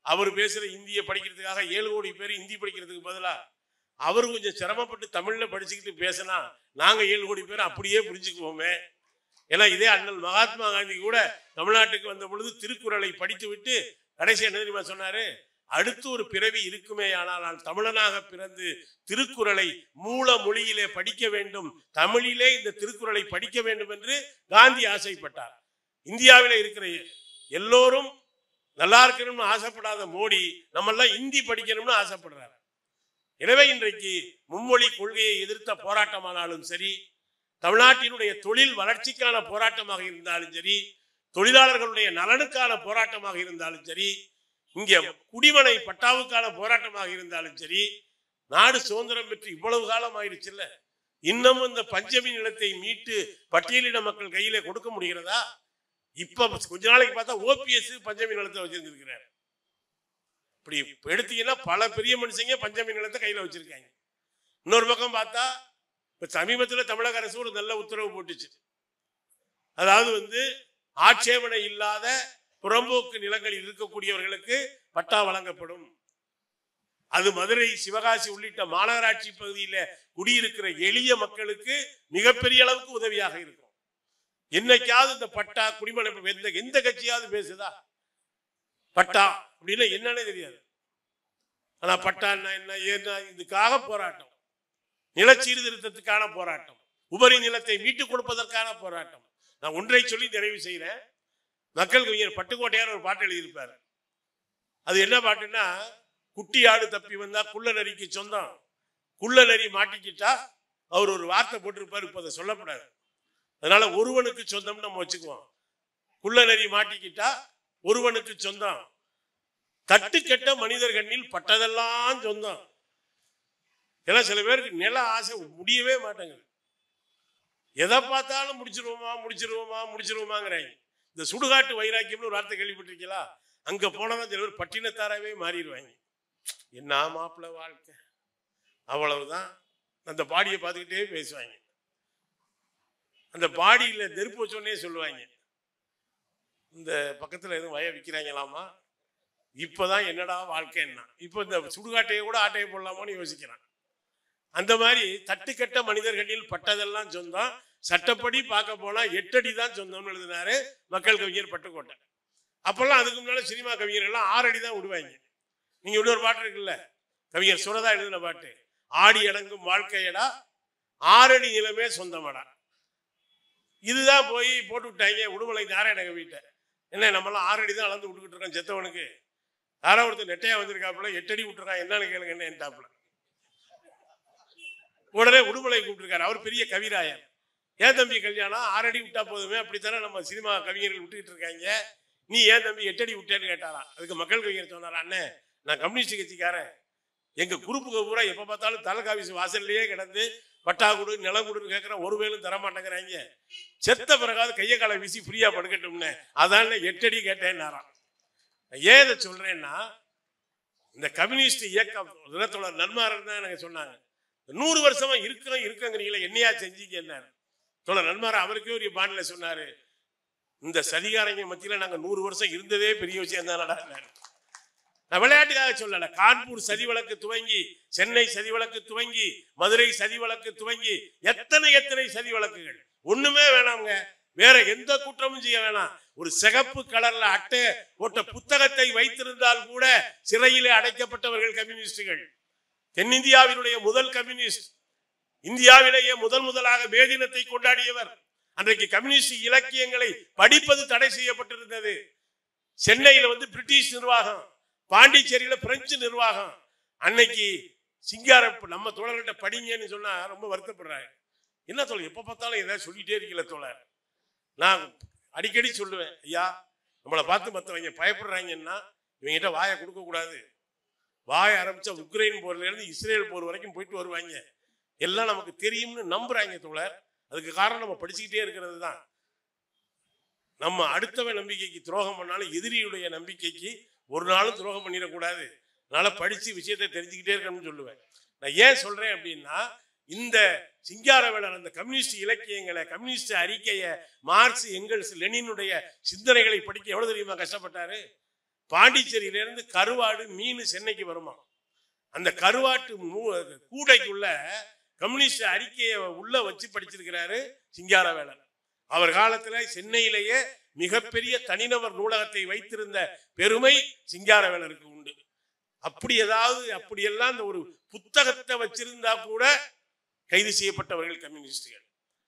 அவர் பேசுற இந்தியை படிக்கிறதுக்காக 7 கோடி பேர் இந்தி படிக்கிறதுக்கு பதிலா அவர் கொஞ்சம் சிரமப்பட்டு தமிழ்ல படிச்சுக்கிட்டு பேசினா நாங்க 7 கோடி பேர் அப்படியே புரிஞ்சுக்குவோமே. ஏன்னா இதே அண்ணல் மகாத்மா காந்தி கூட தமிழ்நாட்டுக்கு வந்த பொழுது திருக்குறளை படித்து விட்டு கடைசி என்ன தெரியுமா சொன்னாரு, அடுத்து ஒரு பிறவி இருக்குமே ஆனால் நான் தமிழனாக பிறந்து திருக்குறளை மூல மொழியிலே படிக்க வேண்டும், தமிழிலே இந்த திருக்குறளை படிக்க வேண்டும் என்று காந்தி ஆசைப்பட்டார். இந்தியாவில இருக்கிற எல்லோரும் நல்லா இருக்கணும்னு ஆசைப்படாத மோடி நம்மெல்லாம் இந்தி படிக்கணும்னு ஆசைப்படுறாரு. எனவே இன்றைக்கு மும்மொழி கொள்கையை எதிர்த்த போராட்டமானாலும் சரி, தமிழ்நாட்டினுடைய தொழில் வளர்ச்சிக்கான போராட்டமாக இருந்தாலும் சரி, தொழிலாளர்களுடைய நலனுக்கான போராட்டமாக இருந்தாலும் சரி, இங்கே குடிமனை பட்டாவுக்கான போராட்டமாக இருந்தாலும் சரி, நாடு சுதந்திரம் பெற்று இவ்வளவு காலம் ஆயிடுச்சுல்ல, இன்னமும் இந்த பஞ்சமி நிலத்தை மீட்டு பட்டியலின மக்கள் கையில கொடுக்க முடிகிறதா? இப்ப கொஞ்ச நாளைக்கு பார்த்தா OPS பஞ்சமி நிலத்தை வச்சிருந்திருக்கிறார். இப்படி எடுத்தீங்கன்னா பல பெரிய மனுஷங்க பஞ்சமி நிலத்தை கையில வச்சிருக்காங்க. இன்னொரு பக்கம் பார்த்தா இப்ப சமீபத்தில் தமிழக அரசு ஒரு நல்ல உத்தரவு போட்டுச்சு. அதாவது ஆட்சேபனை இல்லாத புறம்போக்கு நிலங்களில் இருக்கக்கூடியவர்களுக்கு பட்டா வழங்கப்படும். அது மதுரை, சிவகாசி உள்ளிட்ட மாநகராட்சி பகுதியில குடியிருக்கிற எளிய மக்களுக்கு மிகப்பெரிய அளவுக்கு உதவியாக இருக்கும். என்னைக்காவது இந்த பட்டா குடிமனை எந்த கட்சியாவது பேசுதா? பட்டா அப்படின்னா என்னன்னே தெரியாது. ஆனா பட்டா என்ன ஏன்னா இதுக்காக போராட்டம், நில சீர்திருத்தத்துக்கான போராட்டம், உபரி நிலத்தை மீட்டுக் கொடுப்பதற்கான போராட்டம். நான் ஒன்றை சொல்லி நிறைவு செய்யறேன். மக்கள் கவிஞர் பட்டுக்கோட்டையார் ஒரு பாட்டு எழுதியிருப்பாரு. அது என்ன பாட்டுன்னா, குட்டி ஆடு தப்பி வந்தா குள்ள நரிக்கு சொந்தம், குள்ள நரி மாட்டிக்கிட்டா அவர் ஒரு வார்த்தை போட்டிருப்பாரு. இப்ப அதை சொல்லக்கூடாது, அதனால ஒருவனுக்கு சொந்தம் நம்ம வச்சுக்குவோம். குள்ள நரி மாட்டிக்கிட்டா ஒருவனுக்கு சொந்தம், தட்டு கெட்ட மனிதர் கண்ணில் பட்டதெல்லாம் சொந்தம். ஏன்னா சில பேருக்கு நில ஆசை முடியவே மாட்டேங்குது. எதை பார்த்தாலும் முடிச்சிருவோமாங்கிறாங்க. இந்த சுடுகாட்டு வைராக்கியம்னு ஒரு வார்த்தை கேள்விப்பட்டிருக்கீங்களா? அங்க போனதான் சில பேர் பட்டினத்தாராவே மாறிடுவாங்க. என்ன மாப்பிள்ள வாழ்க்கை, அவ்வளவுதான். அந்த பாடியை பார்த்துக்கிட்டே பேசுவாங்க. அந்த பாடியில நெருப்பு வச்சோன்னே சொல்லுவாங்க, இந்த பக்கத்துல எதுவும் வய விற்கிறாங்களாமா, இப்பதான் என்னடா வாழ்க்கைன்னா. இப்ப இந்த சுடுகாட்டையை கூட ஆட்டையை போடலாமான்னு யோசிக்கிறான். அந்த மாதிரி தட்டுக்கட்ட மனிதர்களில் பட்டதெல்லாம் சொந்தம், சட்டப்படி பார்க்க போனா 8 அடி தான் சொந்தம்னு எழுதினாரு மக்கள் கவிஞர் பட்டுக்கோட்டை. அப்பெல்லாம் அதுக்கு முன்னால சினிமா கவிஞர்கள்லாம் 6 அடி தான் விடுவாங்க. நீங்க இன்னொரு பாட்டு இருக்குல்ல, கவிஞர் சுரதா எழுதின பாட்டு, ஆடி அடங்கும் வாழ்க்கையடா 6 அடி நிலமே சொந்தமடா. இதுதான் போய் போட்டு விட்டாங்க உடுமலை நாராயண வீட்டை. என்ன நம்மளாம் 6 அடி தான் அளந்து விட்டுக்கிட்டு இருக்கோம் செத்தவனுக்கு. யாரோ ஒருத்தர் நெட்டையா வந்திருக்காப்புல 8 அடி விட்டுருக்கான், என்னன்னு கேளுங்க என்னட்டாப்புல. உடனே உடுமலை கூப்பிட்டுருக்காரு, அவர் பெரிய கவிராயர். ஏன் தம்பி கல்யாணம் 6 அடி விட்டா போதுமே, அப்படித்தானே நம்ம சினிமா கவிஞர்கள் விட்டுக்கிட்டு இருக்காங்க, நீ ஏன் தம்பி 8 அடி விட்டேன்னு கேட்டாராம். அதுக்கு மக்கள் கவிஞர் சொன்னாரா, அண்ணே நான் கம்யூனிஸ்ட் கட்சிக்காரன், எங்க குரூப்புக்கு பூரா எப்ப பார்த்தாலும் தாலுகாவிஸ் வாசல்லையே கிடந்து பட்டா கொடு நிலம் கொடுன்னு கேட்கறேன், ஒரு வேலும் தரமாட்டேங்கிறாங்க, செத்த பிறகாவது கைய காலை வீசி ஃப்ரீயா படுக்கட்டும்னு அதான் 8 அடி கேட்டேன்னாராம். ஏன் இதை சொல்றேன்னா, இந்த கம்யூனிஸ்ட் இயக்கம் தினத்தோழர் நன்மாரன் தான் எனக்கு சொன்னாங்க, 100 வருஷமா இருக்கிறீங்களா என்னையா செஞ்சீங்க என்ன தோழர் நன்மாரன். அவருக்கே ஒரு பாண்டில சொன்னாரு, இந்த சதிகாரங்க மத்தியில நாங்க 100 வருஷம் இருந்ததே பெரிய விஷயம் தானடா. நான் விளையாட்டுக்காக சொல்லல. கான்பூர் சதி வழக்கு துவங்கி, சென்னை சதி வழக்கு துவங்கி, மதுரை சதி வழக்கு துவங்கி, எத்தனை சதி வழக்குகள். ஒண்ணுமே வேணாம்ங்க, வேற எந்த குற்றமும் செய்ய வேணாம். ஒரு சிகப்பு கலர்ல அட்டை போட்ட புத்தகத்தை வைத்திருந்தால் கூட சிறையிலே அடைக்கப்பட்டவர்கள் கம்யூனிஸ்டுகள். தென்னிந்தியாவினுடைய முதல் கம்யூனிஸ்ட், இந்தியாவிலேயே முதலாக மே தினத்தை கொண்டாடியவர். அன்றைக்கு கம்யூனிஸ்ட் இலக்கியங்களை படிப்பது தடை செய்யப்பட்டிருந்தது. சென்னையில பிரிட்டிஷ் நிர்வாகம், பாண்டிச்சேரியில பிரெஞ்சு நிர்வாகம். அன்னைக்கு சிங்கார நம்ம தோழர்கிட்ட படிங்கன்னு சொன்னா ரொம்ப வருத்தப்படுறாங்க. என்ன தோழர் எப்ப பார்த்தாலும் ஏதாவது சொல்லிட்டே இருக்கல தோழர். நான் அடிக்கடி சொல்லுவேன், ஐயா நம்மளை பார்த்து மற்றவங்க பயப்படுறாங்கன்னா இவங்கிட்ட வாயை கொடுக்க கூடாது. வாயை ஆரம்பிச்சா உக்ரைன் போர்ல இருந்து இஸ்ரேல் போர் வரைக்கும் போயிட்டு வருவாங்க. எல்லாம் நமக்கு தெரியும்னு நம்புறாங்க தோழர். அதுக்கு காரணம் நம்ம படிச்சுக்கிட்டே இருக்கிறது தான். நம்ம அடுத்தவன் நம்பிக்கைக்கு துரோகம் பண்ணாலும் எதிரியுடைய நம்பிக்கைக்கு ஒரு நாளும் துரோகம் பண்ணிடக்கூடாது. அதனால படிச்சு விஷயத்தை தெரிஞ்சுக்கிட்டே இருக்கணும்னு சொல்லுவேன். நான் ஏன் சொல்றேன் அப்படின்னா, இந்த சிங்காரவேலர் அந்த கம்யூனிஸ்ட் இலக்கியங்களை, கம்யூனிஸ்ட் அறிக்கையை, மார்க்ஸ் எங்கெல்ஸ் லெனினுடைய சிந்தனைகளை படிக்க எவ்வளவு தெரியுமா கஷ்டப்பட்டாரு. பாண்டிச்சேரியிலிருந்து கருவாடு மீன் சென்னைக்கு வருமா. அந்த கருவாட்டு கூடைக்குள்ள கம்யூனிஸ்ட் அறிக்கையை உள்ள வச்சு படிச்சிருக்கிறாரு சிங்காரவேலர். அவர் காலத்துல சென்னையிலேயே மிகப்பெரிய தனிநபர் நூலகத்தை வைத்திருந்த பெருமை சிங்காரவேலருக்கு உண்டு. அப்படியெல்லாம் அந்த ஒரு புத்தகத்தை வச்சிருந்தா கூட கைது செய்யப்பட்டவர்கள் கம்யூனிஸ்டுகள்.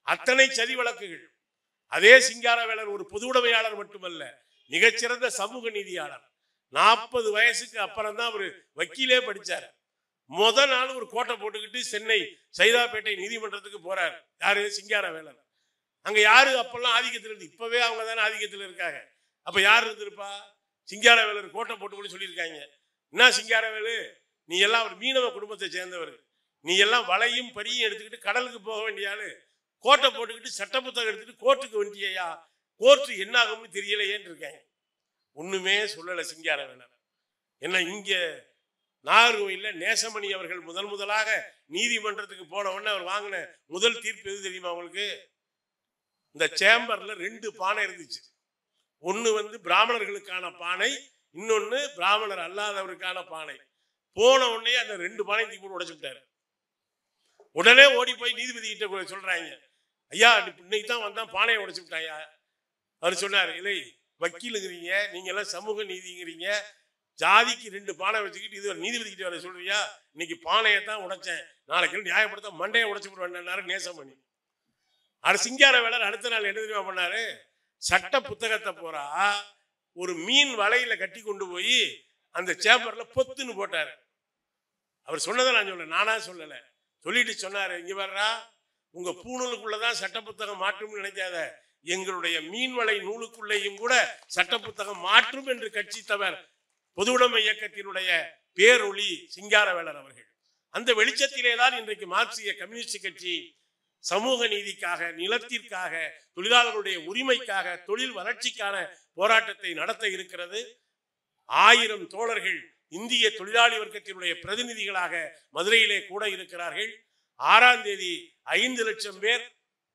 அத்தனை சதி வழக்குகள். அதே சிங்காரவேலர் ஒரு பொது உடைமையாளர் மட்டுமல்ல, மிகச்சிறந்த சமூக நீதியாளர். 40 வயசுக்கு அப்புறம் தான் அவர் வக்கீலே படிச்சார். முதல் நாள் ஒரு கோட்டை போட்டுக்கிட்டு சென்னை சைதாப்பேட்டை நீதிமன்றத்துக்கு போறாரு. யாரு? சிங்காரவேலர். அங்க யாரு அப்பெல்லாம் ஆதிக்கத்தில் இருந்து, இப்பவே அவங்க தானே ஆதிக்கத்தில் இருக்காங்க. அப்ப யார் இருந்திருப்பா? சிங்காரவேலர் கோட்டை போட்டு சொல்லியிருக்காங்க. என்ன சிங்காரவேலு, நீ எல்லாம் ஒரு மீனவ குடும்பத்தை சேர்ந்தவர், நீ எல்லாம் வலையும் படியும் எடுத்துக்கிட்டு கடலுக்கு போக வேண்டிய ஆளு, கோட்டை போட்டுக்கிட்டு சட்ட புத்தகம் எடுத்துட்டு கோர்ட்டுக்கு வேண்டியா, கோர்ட்டு என்ன ஆகும்னு தெரியலையேன்னு இருக்காங்க. ஒண்ணுமே சொல்லல சிங்காரவேலர். என்ன இங்க நாகர்கோயில்ல நேசமணி அவர்கள் முதலாக நீதிமன்றத்துக்கு போன உடனே அவர் வாங்கின முதல் தீர்ப்பு எது தெரியுமா உங்களுக்கு? இந்த சேம்பர்ல 2 பானை இருந்துச்சு. ஒண்ணு பிராமணர்களுக்கான பானை, இன்னொன்னு பிராமணர் அல்லாதவருக்கான பானை. போன உடனே அந்த 2 பானையும் தூக்கி போட்டு உடைச்சு விட்டாரு. உடனே ஓடி போய் நீதிபதி கிட்ட சொல்றாங்க, ஐயா இன்னைக்கு தான் வந்தா பானையை உடைச்சு விட்டாயா. அவர் சொன்னாரு, இல்லை வக்கீலுங்கிறீங்க, நீங்க எல்லாம் சமூக நீதிங்கிறீங்க, ஜாதிக்கு 2 பானை வச்சுக்கிட்டு இது நீதிபதி கிட்ட வர சொல்றியா? இன்னைக்கு பானையை தான் உடைச்சேன், நாளைக்கு நியாயப்படுத்த மண்டையை உடைச்சு போடுவேன் நேசமணி. அது சிங்காரவேலர் அடுத்த நாள் என்ன தெரியுமா பண்ணாரு? சட்ட புத்தகத்தை போறா ஒரு மீன் வலையில கட்டி கொண்டு போய் அந்த சேம்பர்ல பொத்துன்னு போட்டாரு. அவர் சொன்னதை நான் சொல்ல, நானா சொல்லல. சொல்லிட்டு சொன்னாரு, இங்க வர்றா, உங்க பூணூலுக்குள்ளதான் சட்ட புத்தகம் மாற்றும் நினைக்காத, எங்களுடைய மீன்வலை நூலுக்குள்ளேயும் கூட சட்ட புத்தகம் மாற்றும் என்று கட்சித்தவர் பொதுவுடைமை இயக்கத்தினுடைய பேரொளி சிங்காரவேலர் அவர்கள். அந்த வெளிச்சத்திலே தான் இன்றைக்கு மார்க்சிய கம்யூனிஸ்ட் கட்சி சமூக நீதிக்காக, நிலத்திற்காக, தொழிலாளர்களுடைய உரிமைக்காக, தொழில் வளர்ச்சிக்கான போராட்டத்தை நடத்த இருக்கிறது. 1000 தோழர்கள் இந்திய தொழிலாளி வர்க்கத்தினுடைய பிரதிநிதிகளாக மதுரையிலே கூட இருக்கிறார்கள். 6ஆம் தேதி 5 லட்சம் பேர்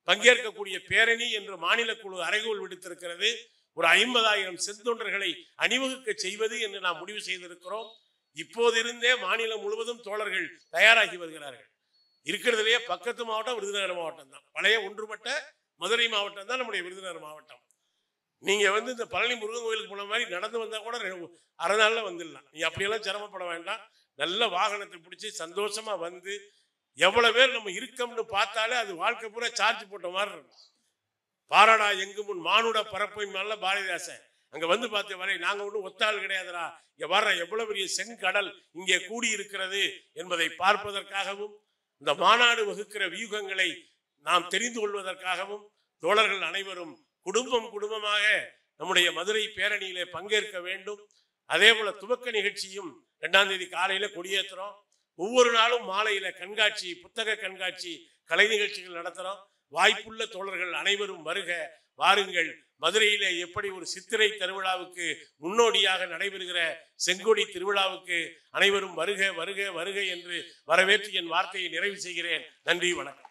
பங்கேற்கக்கூடிய பேரணி என்று மாநில குழு அறைகோல் விடுத்திருக்கிறது. ஒரு 50,000 செந்தொண்டர்களை அணிவகுக்க செய்வது என்று நாம் முடிவு செய்திருக்கிறோம். இப்போதிருந்தே மாநிலம் முழுவதும் தோழர்கள் தயாராகி வருகிறார்கள். இருக்கிறதுலேயே பக்கத்து மாவட்டம் விருதுநகர் மாவட்டம் தான். பழைய ஒன்றுபட்ட மதுரை மாவட்டம் தான் நம்முடைய விருதுநகர் மாவட்டம். நீங்க இந்த பழனி முருகன் கோயிலுக்கு போன மாதிரி நடந்து வந்தா கூட 1/2 நாள்ல வந்துடலாம். நீ அப்படியெல்லாம் சிரமப்பட வேண்டாம். நல்ல வாகனத்தை பிடிச்சி சந்தோஷமா வந்து, எவ்வளவு பேர் நம்ம இருக்கோம்னு பார்த்தாலே அது வாழ்க்கை பூரா சார்ஜ் போட்ட மாதிரி இருக்கும். பாராடா எங்கும் முன் மானுட பரப்பை நல்ல பாரதிதாசன் அங்க பார்த்த வரை நாங்க ஒன்றும் ஒத்தாள் கிடையாதுரா, இங்க வர்ற எவ்வளவு பெரிய செங்கடல் இங்கே கூடி இருக்கிறது என்பதை பார்ப்பதற்காகவும், இந்த மாநாடு வகுக்கிற வியூகங்களை நாம் தெரிந்து கொள்வதற்காகவும் தோழர்கள் அனைவரும் குடும்பமாக நம்முடைய மதுரை பேரணியிலே பங்கேற்க வேண்டும். அதே போல துவக்க நிகழ்ச்சியும் 2ஆம் தேதி காலையில கொடியேற்றுறோம். ஒவ்வொரு நாளும் மாலையில கண்காட்சி, புத்தக கண்காட்சி, கலை நிகழ்ச்சிகள் நடத்துறோம். வாய்ப்புள்ள தோழர்கள் அனைவரும் வருக, வாருங்கள். மதுரையிலே எப்படி ஒரு சித்திரை திருவிழாவுக்கு முன்னோடியாக நடைபெறுகிற செங்கொடி திருவிழாவுக்கு அனைவரும் வருக வருக வருக என்று வரவேற்று என் வார்த்தையை நிறைவு செய்கிறேன். நன்றி, வணக்கம்.